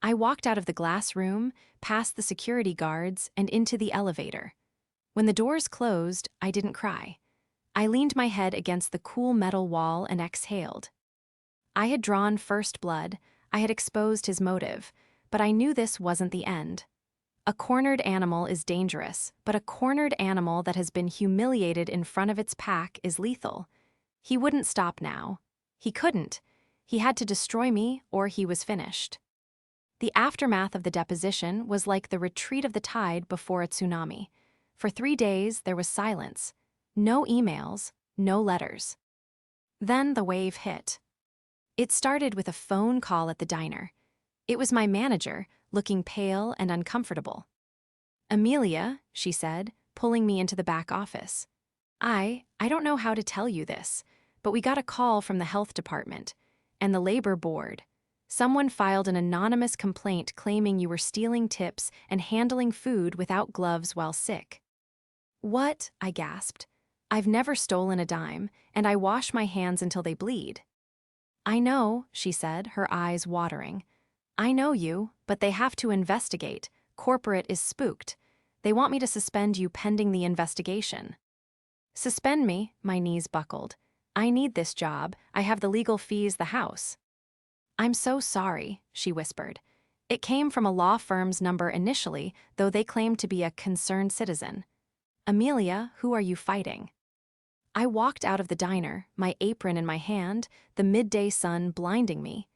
I walked out of the glass room, past the security guards, and into the elevator. When the doors closed, I didn't cry. I leaned my head against the cool metal wall and exhaled. I had drawn first blood, I had exposed his motive, but I knew this wasn't the end. A cornered animal is dangerous, but a cornered animal that has been humiliated in front of its pack is lethal. He wouldn't stop now. He couldn't. He had to destroy me, or he was finished. The aftermath of the deposition was like the retreat of the tide before a tsunami. For 3 days, there was silence. No emails, no letters. Then the wave hit. It started with a phone call at the diner. It was my manager, looking pale and uncomfortable. Amelia, she said, pulling me into the back office. I don't know how to tell you this, but we got a call from the health department and the labor board. Someone filed an anonymous complaint claiming you were stealing tips and handling food without gloves while sick. What? I gasped. I've never stolen a dime, and I wash my hands until they bleed. I know, she said, her eyes watering. I know you, but they have to investigate. Corporate is spooked. They want me to suspend you pending the investigation. Suspend me, my knees buckled. I need this job. I have the legal fees, the house. I'm so sorry, she whispered. It came from a law firm's number initially, though they claimed to be a concerned citizen. Amelia, who are you fighting? I walked out of the diner, my apron in my hand, the midday sun blinding me.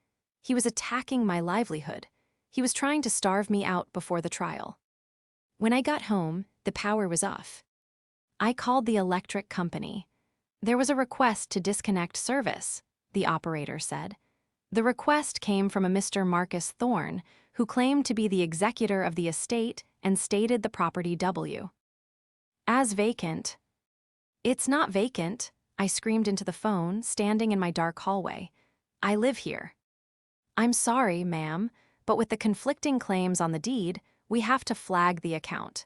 He was attacking my livelihood. He was trying to starve me out before the trial. When I got home, the power was off. I called the electric company. There was a request to disconnect service, the operator said. The request came from a Mr. Marcus Thorne, who claimed to be the executor of the estate and stated the property W. As vacant. It's not vacant, I screamed into the phone, standing in my dark hallway. I live here. I'm sorry, ma'am, but with the conflicting claims on the deed, we have to flag the account.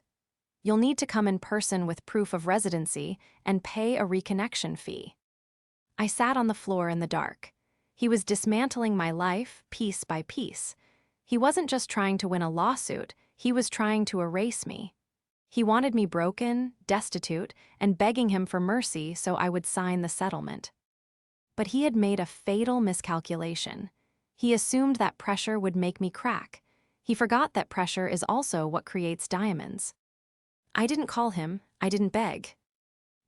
You'll need to come in person with proof of residency and pay a reconnection fee. I sat on the floor in the dark. He was dismantling my life, piece by piece. He wasn't just trying to win a lawsuit, he was trying to erase me. He wanted me broken, destitute, and begging him for mercy so I would sign the settlement. But he had made a fatal miscalculation. He assumed that pressure would make me crack. He forgot that pressure is also what creates diamonds. I didn't call him, I didn't beg.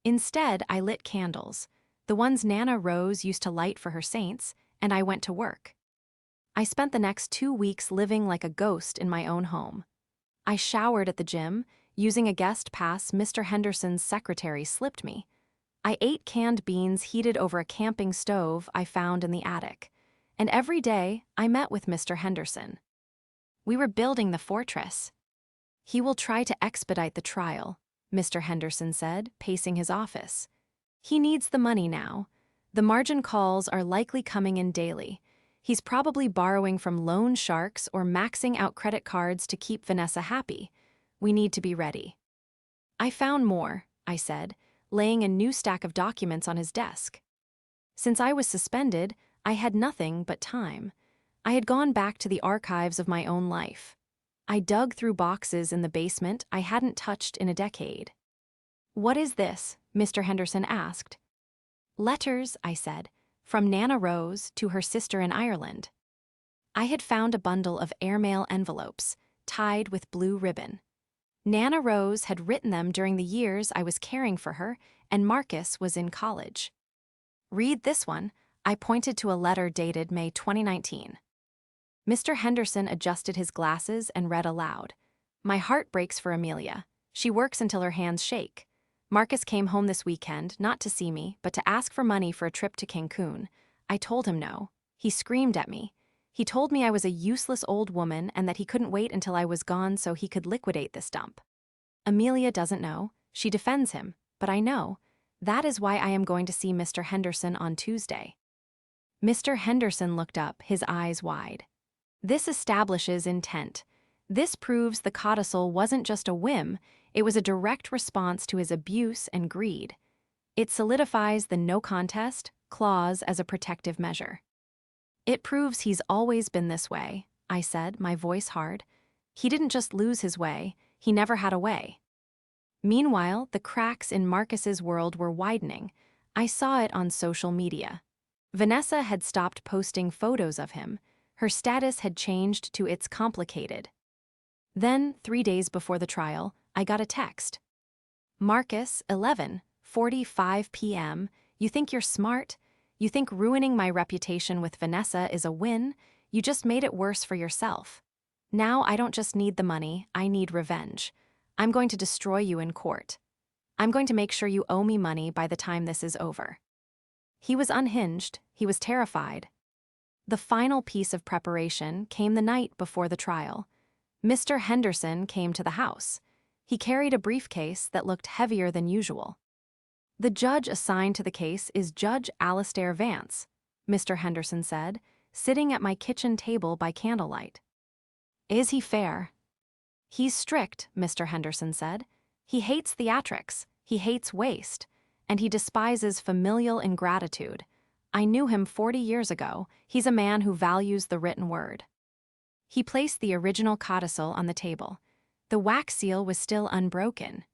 Instead, I lit candles, the ones Nana Rose used to light for her saints, and I went to work. I spent the next 2 weeks living like a ghost in my own home. I showered at the gym, using a guest pass Mr. Henderson's secretary slipped me. I ate canned beans heated over a camping stove I found in the attic. And every day, I met with Mr. Henderson. We were building the fortress. He will try to expedite the trial, Mr. Henderson said, pacing his office. He needs the money now. The margin calls are likely coming in daily. He's probably borrowing from loan sharks or maxing out credit cards to keep Vanessa happy. We need to be ready. I found more, I said, laying a new stack of documents on his desk. Since I was suspended, I had nothing but time. I had gone back to the archives of my own life. I dug through boxes in the basement I hadn't touched in a decade. What is this? Mr. Henderson asked. Letters, I said, from Nana Rose to her sister in Ireland. I had found a bundle of airmail envelopes, tied with blue ribbon. Nana Rose had written them during the years I was caring for her, and Marcus was in college. Read this one. I pointed to a letter dated May 2019. Mr. Henderson adjusted his glasses and read aloud. My heart breaks for Amelia. She works until her hands shake. Marcus came home this weekend, not to see me, but to ask for money for a trip to Cancun. I told him no. He screamed at me. He told me I was a useless old woman and that he couldn't wait until I was gone so he could liquidate this dump. Amelia doesn't know. She defends him, but I know. That is why I am going to see Mr. Henderson on Tuesday. Mr. Henderson looked up, his eyes wide. This establishes intent. This proves the codicil wasn't just a whim, it was a direct response to his abuse and greed. It solidifies the no contest clause as a protective measure. It proves he's always been this way, I said, my voice hard. He didn't just lose his way, he never had a way. Meanwhile, the cracks in Marcus's world were widening. I saw it on social media. Vanessa had stopped posting photos of him. Her status had changed to "it's complicated." Then, 3 days before the trial, I got a text. Marcus, 11:45 p.m. You think you're smart? You think ruining my reputation with Vanessa is a win? You just made it worse for yourself. Now I don't just need the money, I need revenge. I'm going to destroy you in court. I'm going to make sure you owe me money by the time this is over. He was unhinged, he was terrified. The final piece of preparation came the night before the trial. Mr. Henderson came to the house. He carried a briefcase that looked heavier than usual. The judge assigned to the case is Judge Alastair Vance, Mr. Henderson said, sitting at my kitchen table by candlelight. Is he fair? He's strict, Mr. Henderson said. He hates theatrics, he hates waste, and he despises familial ingratitude. I knew him 40 years ago. He's a man who values the written word. He placed the original codicil on the table. The wax seal was still unbroken.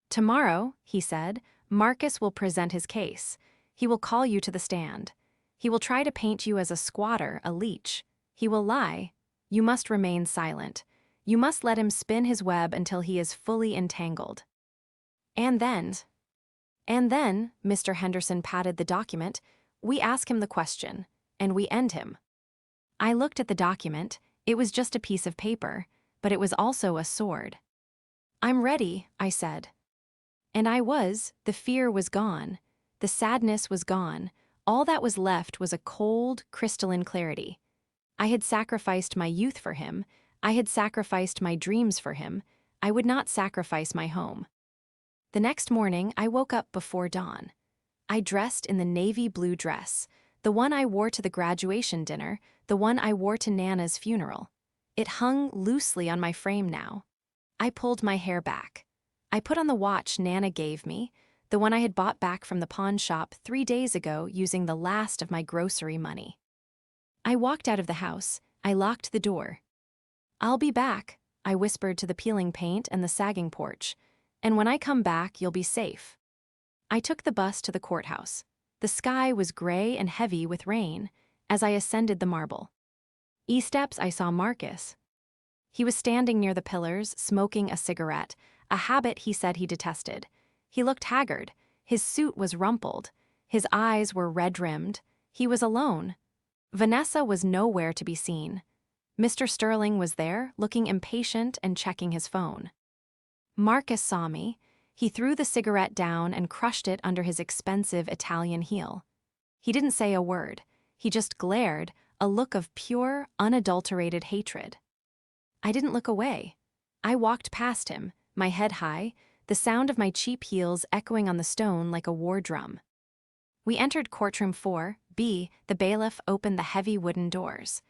Tomorrow, he said, Marcus will present his case. He will call you to the stand. He will try to paint you as a squatter, a leech. He will lie. You must remain silent. You must let him spin his web until he is fully entangled. And then, Mr. Henderson patted the document, we ask him the question, and we end him. I looked at the document. It was just a piece of paper, but it was also a sword. I'm ready, I said. And I was. The fear was gone. The sadness was gone. All that was left was a cold, crystalline clarity. I had sacrificed my youth for him. I had sacrificed my dreams for him. I would not sacrifice my home. The next morning, I woke up before dawn. I dressed in the navy blue dress, the one I wore to the graduation dinner, the one I wore to Nana's funeral. It hung loosely on my frame now. I pulled my hair back. I put on the watch Nana gave me, the one I had bought back from the pawn shop 3 days ago using the last of my grocery money. I walked out of the house. I locked the door. I'll be back, I whispered to the peeling paint and the sagging porch. And when I come back, you'll be safe. I took the bus to the courthouse. The sky was gray and heavy with rain as I ascended the marble. E-steps, I saw Marcus. He was standing near the pillars, smoking a cigarette, a habit he said he detested. He looked haggard. His suit was rumpled. His eyes were red-rimmed. He was alone. Vanessa was nowhere to be seen. Mr. Sterling was there, looking impatient and checking his phone. Marcus saw me. He threw the cigarette down and crushed it under his expensive Italian heel. He didn't say a word. He just glared, a look of pure, unadulterated hatred. I didn't look away. I walked past him, my head high, the sound of my cheap heels echoing on the stone like a war drum. We entered courtroom 4B. The bailiff opened the heavy wooden doors.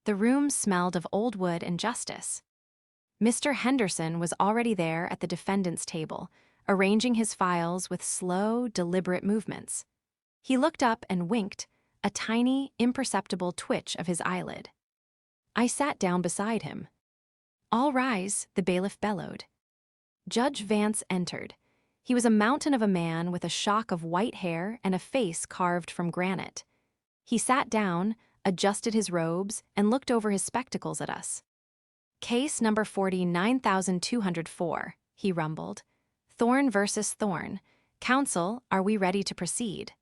The room smelled of old wood and justice. Mr. Henderson was already there at the defendant's table, arranging his files with slow, deliberate movements. He looked up and winked, a tiny, imperceptible twitch of his eyelid. I sat down beside him. All rise, the bailiff bellowed. Judge Vance entered. He was a mountain of a man with a shock of white hair and a face carved from granite. He sat down, adjusted his robes, and looked over his spectacles at us. Case number 49204, he rumbled. Thorne versus Thorne. Counsel, are we ready to proceed?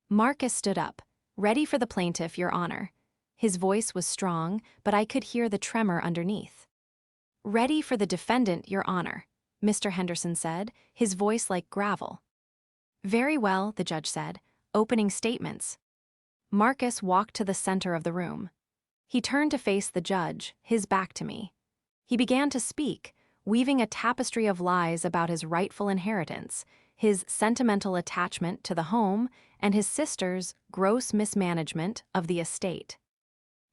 Marcus stood up. Ready for the plaintiff, Your Honor. His voice was strong, but I could hear the tremor underneath. Ready for the defendant, Your Honor, Mr. Henderson said, his voice like gravel. Very well, the judge said, opening statements. Marcus walked to the center of the room. He turned to face the judge, his back to me. He began to speak, weaving a tapestry of lies about his rightful inheritance, his sentimental attachment to the home, and his sister's gross mismanagement of the estate.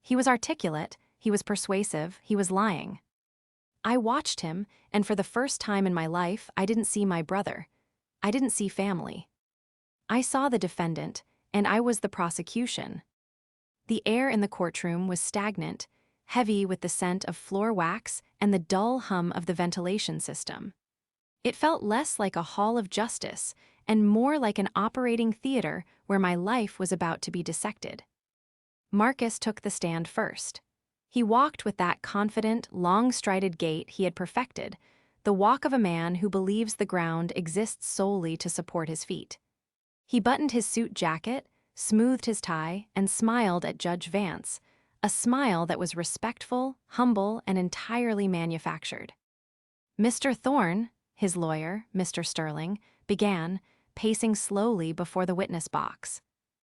He was articulate, he was persuasive, he was lying. I watched him, and for the first time in my life, I didn't see my brother. I didn't see family. I saw the defendant, and I was the prosecution. The air in the courtroom was stagnant, heavy with the scent of floor wax and the dull hum of the ventilation system. It felt less like a hall of justice and more like an operating theater where my life was about to be dissected. Marcus took the stand first. He walked with that confident, long-strided gait he had perfected, the walk of a man who believes the ground exists solely to support his feet. He buttoned his suit jacket, smoothed his tie, and smiled at Judge Vance, a smile that was respectful, humble, and entirely manufactured. Mr. Thorne, his lawyer, Mr. Sterling, began, pacing slowly before the witness box.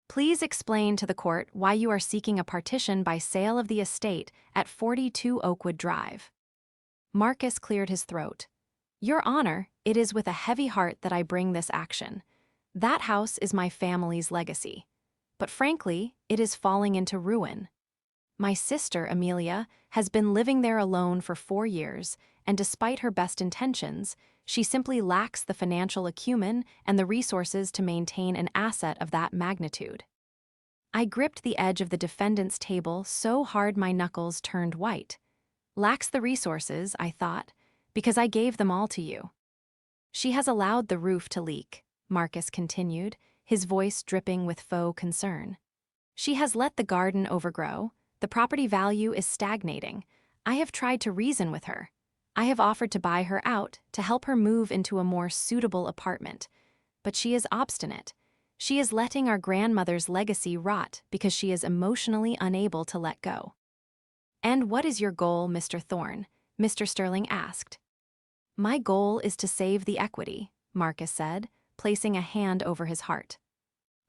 Please explain to the court why you are seeking a partition by sale of the estate at 42 Oakwood Drive. Marcus cleared his throat. Your Honor, it is with a heavy heart that I bring this action. That house is my family's legacy. But frankly, it is falling into ruin. My sister, Amelia, has been living there alone for 4 years, and despite her best intentions, she simply lacks the financial acumen and the resources to maintain an asset of that magnitude. I gripped the edge of the defendant's table so hard my knuckles turned white. Lacks the resources, I thought, because I gave them all to you. She has allowed the roof to leak, Marcus continued, his voice dripping with faux concern. She has let the garden overgrow. The property value is stagnating. I have tried to reason with her. I have offered to buy her out, to help her move into a more suitable apartment. But she is obstinate. She is letting our grandmother's legacy rot because she is emotionally unable to let go. And what is your goal, Mr. Thorne? Mr. Sterling asked. My goal is to save the equity, Marcus said, placing a hand over his heart.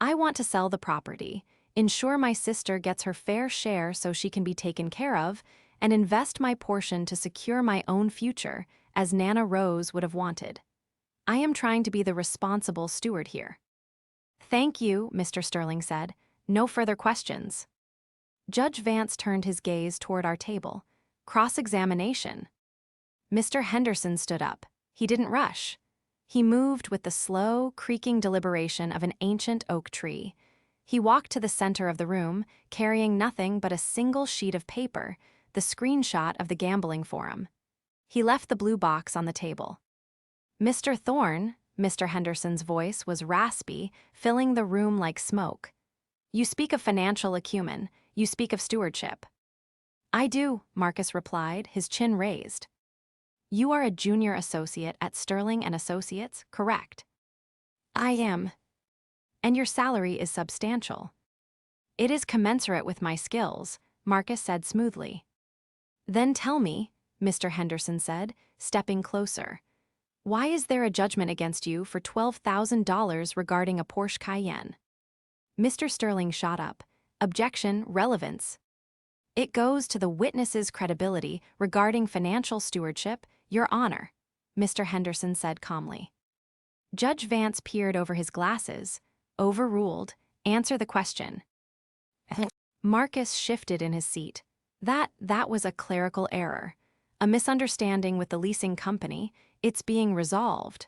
I want to sell the property, ensure my sister gets her fair share so she can be taken care of, and invest my portion to secure my own future, as Nana Rose would have wanted. I am trying to be the responsible steward here. Thank you, Mr. Sterling said. No further questions. Judge Vance turned his gaze toward our table. Cross-examination. Mr. Henderson stood up. He didn't rush. He moved with the slow, creaking deliberation of an ancient oak tree. He walked to the center of the room, carrying nothing but a single sheet of paper, the screenshot of the gambling forum. He left the blue box on the table. Mr. Thorne, Mr. Henderson's voice was raspy, filling the room like smoke. You speak of financial acumen. You speak of stewardship. I do, Marcus replied, his chin raised. You are a junior associate at Sterling and Associates, correct? I am. And your salary is substantial. It is commensurate with my skills, Marcus said smoothly. Then tell me, Mr. Henderson said, stepping closer. Why is there a judgment against you for $12,000 regarding a Porsche Cayenne? Mr. Sterling shot up. Objection, relevance. It goes to the witness's credibility regarding financial stewardship, Your Honor, Mr. Henderson said calmly. Judge Vance peered over his glasses. Overruled. Answer the question. Marcus shifted in his seat. That was a clerical error. A misunderstanding with the leasing company. It's being resolved.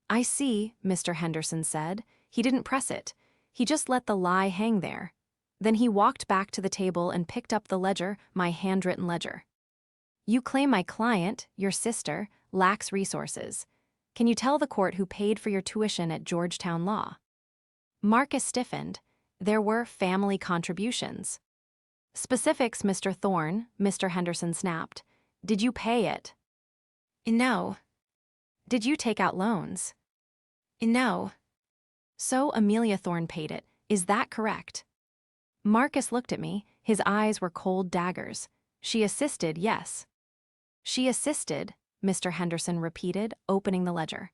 I see, Mr. Henderson said. He didn't press it. He just let the lie hang there. Then he walked back to the table and picked up the ledger, my handwritten ledger. You claim my client, your sister, lacks resources. Can you tell the court who paid for your tuition at Georgetown Law? Marcus stiffened. There were family contributions. Specifics, Mr. Thorne, Mr. Henderson snapped. Did you pay it? No. Did you take out loans? No. So Amelia Thorne paid it. Is that correct? Marcus looked at me. His eyes were cold daggers. She assisted, yes. She assisted, Mr. Henderson repeated, opening the ledger.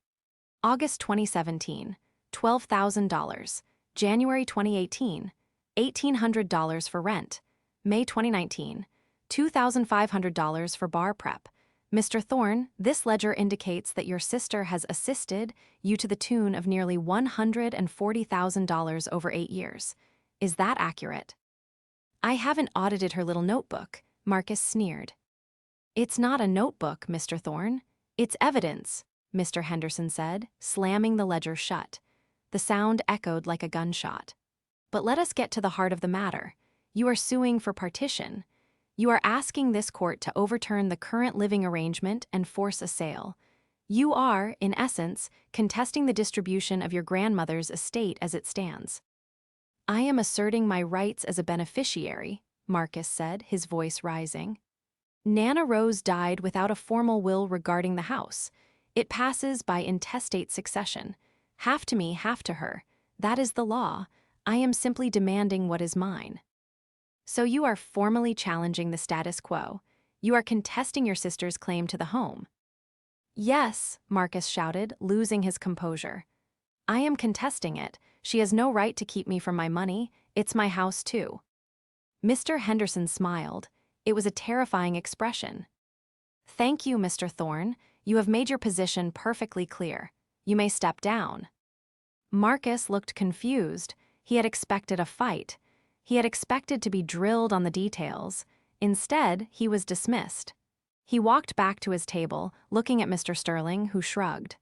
August 2017, $12,000. January 2018, $1,800 for rent. May 2019, $2,500 for bar prep. Mr. Thorne, this ledger indicates that your sister has assisted you to the tune of nearly $140,000 over 8 years. Is that accurate? I haven't audited her little notebook, Marcus sneered. It's not a notebook, Mr. Thorne. It's evidence, Mr. Henderson said, slamming the ledger shut. The sound echoed like a gunshot. But let us get to the heart of the matter. You are suing for partition. You are asking this court to overturn the current living arrangement and force a sale. You are, in essence, contesting the distribution of your grandmother's estate as it stands. I am asserting my rights as a beneficiary, Marcus said, his voice rising. Nana Rose died without a formal will regarding the house. It passes by intestate succession. Half to me, half to her. That is the law. I am simply demanding what is mine. So you are formally challenging the status quo. You are contesting your sister's claim to the home. Yes, Marcus shouted, losing his composure. I am contesting it. She has no right to keep me from my money. It's my house too. Mr. Henderson smiled. It was a terrifying expression. Thank you, Mr. Thorne. You have made your position perfectly clear. You may step down. Marcus looked confused. He had expected a fight. He had expected to be drilled on the details. Instead, he was dismissed. He walked back to his table, looking at Mr. Sterling, who shrugged.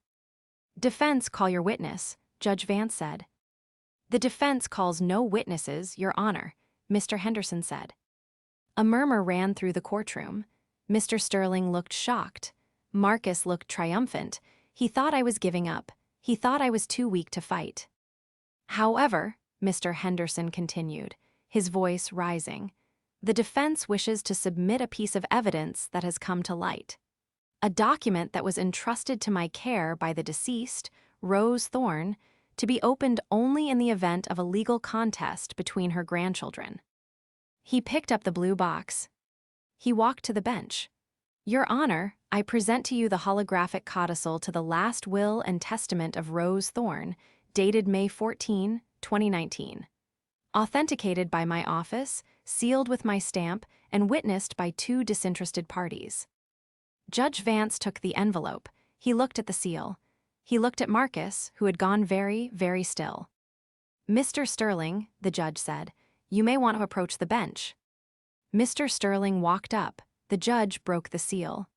Defense, call your witness, Judge Vance said. The defense calls no witnesses, Your Honor, Mr. Henderson said. A murmur ran through the courtroom. Mr. Sterling looked shocked. Marcus looked triumphant. He thought I was giving up. He thought I was too weak to fight. However, Mr. Henderson continued, his voice rising, the defense wishes to submit a piece of evidence that has come to light. A document that was entrusted to my care by the deceased, Rose Thorne, to be opened only in the event of a legal contest between her grandchildren. He picked up the blue box. He walked to the bench. Your Honor, I present to you the holographic codicil to the last will and testament of Rose Thorne, dated May 14, 2019. Authenticated by my office, sealed with my stamp, and witnessed by 2 disinterested parties. Judge Vance took the envelope. He looked at the seal. He looked at Marcus, who had gone very, very still. Mr. Sterling, the judge said, you may want to approach the bench. Mr. Sterling walked up. The judge broke the seal.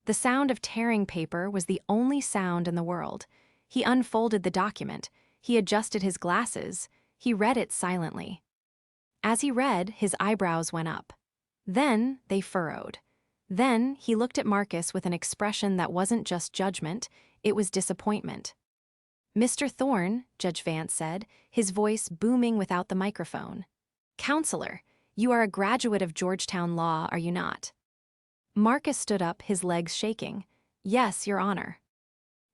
The sound of tearing paper was the only sound in the world. He unfolded the document. He adjusted his glasses. He read it silently. As he read, his eyebrows went up. Then they furrowed. Then he looked at Marcus with an expression that wasn't just judgment, it was disappointment. Mr. Thorne, Judge Vance said, his voice booming without the microphone. Counselor, you are a graduate of Georgetown Law, are you not? Marcus stood up, his legs shaking. Yes, Your Honor.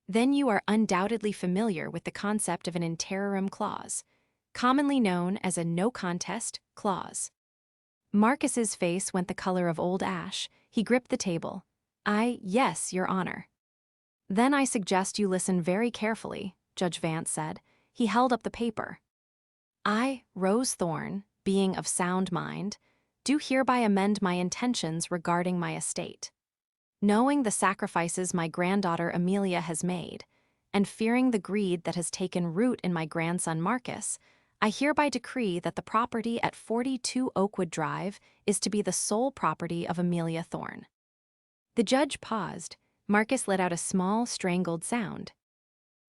Then you are undoubtedly familiar with the concept of an in terrorem clause, commonly known as a no contest clause. Marcus's face went the color of old ash. He gripped the table. Yes, Your Honor. Then I suggest you listen very carefully, Judge Vance said. He held up the paper. I, Rose Thorne, being of sound mind, do hereby amend my intentions regarding my estate. Knowing the sacrifices my granddaughter Amelia has made, and fearing the greed that has taken root in my grandson Marcus, I hereby decree that the property at 42 Oakwood Drive is to be the sole property of Amelia Thorne. The judge paused. Marcus let out a small, strangled sound.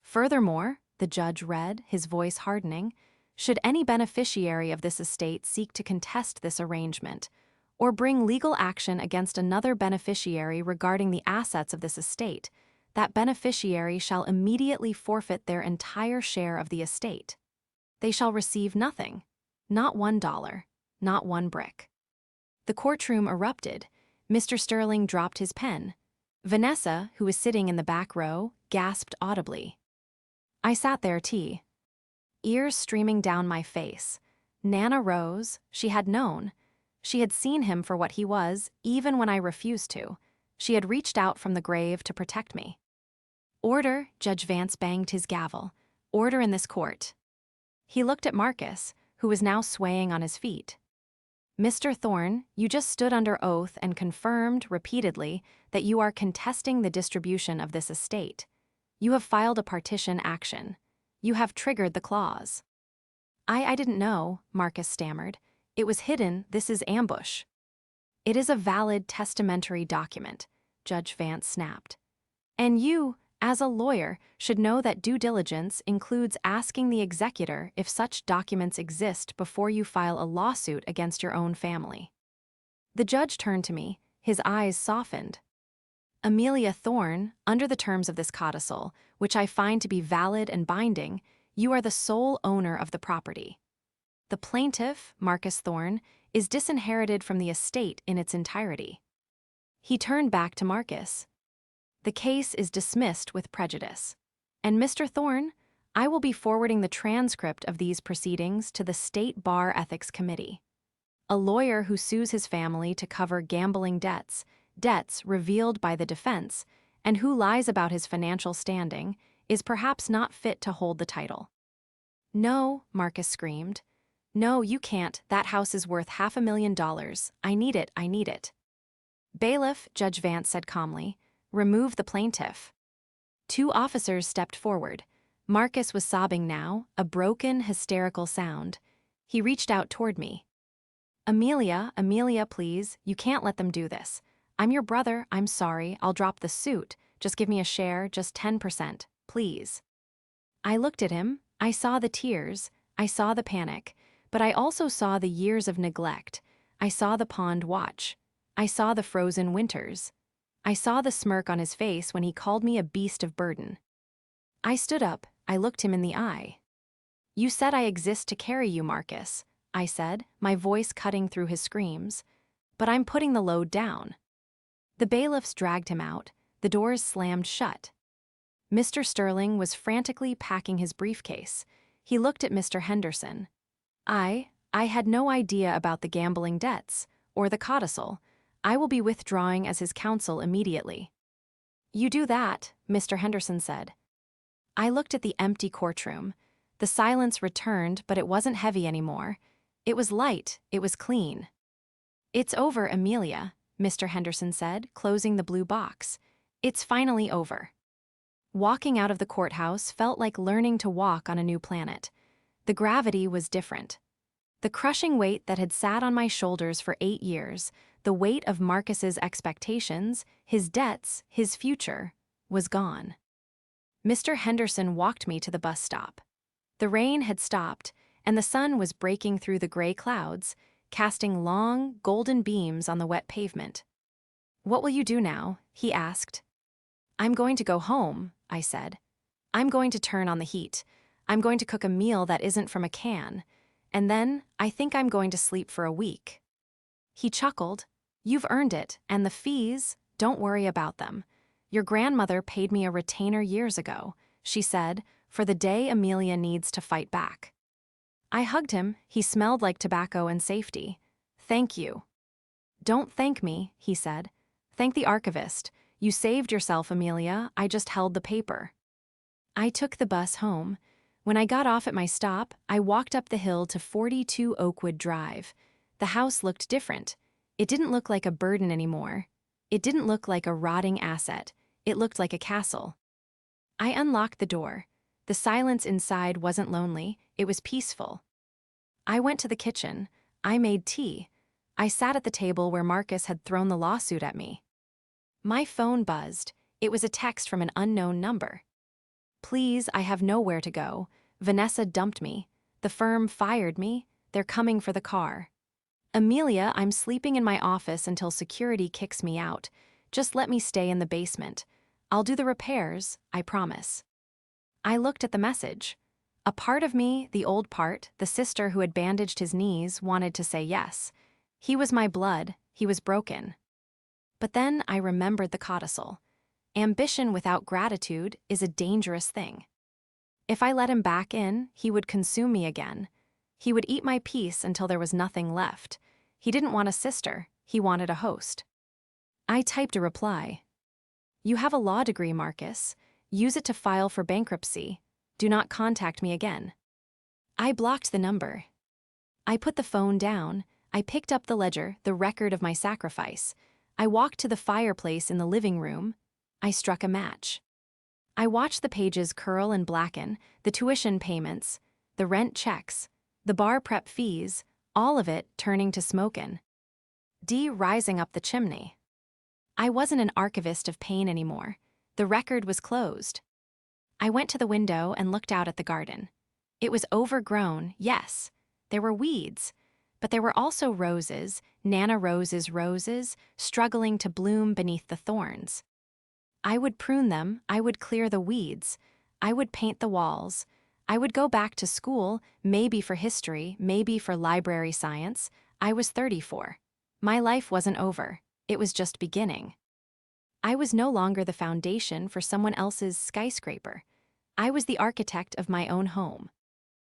Furthermore, the judge read, his voice hardening, should any beneficiary of this estate seek to contest this arrangement, or bring legal action against another beneficiary regarding the assets of this estate, that beneficiary shall immediately forfeit their entire share of the estate. They shall receive nothing, not $1, not one brick. The courtroom erupted. Mr. Sterling dropped his pen. Vanessa, who was sitting in the back row, gasped audibly. I sat there, ears streaming down my face. Nana Rose, she had known. She had seen him for what he was, even when I refused to. She had reached out from the grave to protect me. Order, Judge Vance banged his gavel. Order in this court. He looked at Marcus, who was now swaying on his feet. Mr. Thorne, you just stood under oath and confirmed repeatedly that you are contesting the distribution of this estate. You have filed a partition action. You have triggered the clause. I didn't know, Marcus stammered. It was hidden, this is ambush. It is a valid testamentary document, Judge Vance snapped. And you, as a lawyer, should know that due diligence includes asking the executor if such documents exist before you file a lawsuit against your own family. The judge turned to me, his eyes softened. Amelia Thorne, under the terms of this codicil, which I find to be valid and binding, you are the sole owner of the property. The plaintiff, Marcus Thorne, is disinherited from the estate in its entirety. He turned back to Marcus. The case is dismissed with prejudice. And Mr. Thorne, I will be forwarding the transcript of these proceedings to the State Bar Ethics Committee. A lawyer who sues his family to cover gambling debts revealed by the defense, and who lies about his financial standing, is perhaps not fit to hold the title. No, Marcus screamed. No, you can't. That house is worth $500,000. I need it, I need it. Bailiff, Judge Vance said calmly, remove the plaintiff. Two officers stepped forward. Marcus was sobbing now, a broken, hysterical sound. He reached out toward me. Amelia, please, you can't let them do this. I'm your brother, I'm sorry, I'll drop the suit. Just give me a share, just 10%, please. I looked at him, I saw the tears, I saw the panic, but I also saw the years of neglect. I saw the pond watch. I saw the frozen winters. I saw the smirk on his face when he called me a beast of burden. I stood up, I looked him in the eye. You said I exist to carry you, Marcus, I said, my voice cutting through his screams. But I'm putting the load down. The bailiffs dragged him out, the doors slammed shut. Mr. Sterling was frantically packing his briefcase. He looked at Mr. Henderson. I had no idea about the gambling debts, or the codicil. I will be withdrawing as his counsel immediately. You do that, Mr. Henderson said. I looked at the empty courtroom. The silence returned, but it wasn't heavy anymore. It was light, it was clean. It's over, Amelia, Mr. Henderson said, closing the blue box. It's finally over. Walking out of the courthouse felt like learning to walk on a new planet. The gravity was different. The crushing weight that had sat on my shoulders for 8 years, the weight of Marcus's expectations, his debts, his future, was gone. Mr. Henderson walked me to the bus stop. The rain had stopped, and the sun was breaking through the gray clouds, casting long, golden beams on the wet pavement. What will you do now? He asked. I'm going to go home, I said. I'm going to turn on the heat. I'm going to cook a meal that isn't from a can. And then, I think I'm going to sleep for a week. He chuckled. You've earned it, and the fees, don't worry about them. Your grandmother paid me a retainer years ago, she said, for the day Amelia needs to fight back. I hugged him. He smelled like tobacco and safety. Thank you. Don't thank me, he said. Thank the archivist. You saved yourself, Amelia. I just held the paper. I took the bus home. When I got off at my stop, I walked up the hill to 42 Oakwood Drive. The house looked different. It didn't look like a burden anymore. It didn't look like a rotting asset. It looked like a castle. I unlocked the door. The silence inside wasn't lonely, it was peaceful. I went to the kitchen. I made tea. I sat at the table where Marcus had thrown the lawsuit at me. My phone buzzed. It was a text from an unknown number. Please, I have nowhere to go. Vanessa dumped me. The firm fired me. They're coming for the car. Amelia, I'm sleeping in my office until security kicks me out. Just let me stay in the basement. I'll do the repairs, I promise. I looked at the message. A part of me, the old part, the sister who had bandaged his knees, wanted to say yes. He was my blood. He was broken. But then I remembered the codicil. Ambition without gratitude is a dangerous thing. If I let him back in, he would consume me again. He would eat my peace until there was nothing left. He didn't want a sister, he wanted a host. I typed a reply. You have a law degree, Marcus. Use it to file for bankruptcy. Do not contact me again. I blocked the number. I put the phone down. I picked up the ledger, the record of my sacrifice. I walked to the fireplace in the living room. I struck a match. I watched the pages curl and blacken, the tuition payments, the rent checks, the bar prep fees, all of it turning to smokin'. Rising up the chimney. I wasn't an archivist of pain anymore. The record was closed. I went to the window and looked out at the garden. It was overgrown, yes. There were weeds, but there were also roses, Nana Rose's roses, struggling to bloom beneath the thorns. I would prune them, I would clear the weeds, I would paint the walls, I would go back to school, maybe for history, maybe for library science. I was 34. My life wasn't over, it was just beginning. I was no longer the foundation for someone else's skyscraper. I was the architect of my own home.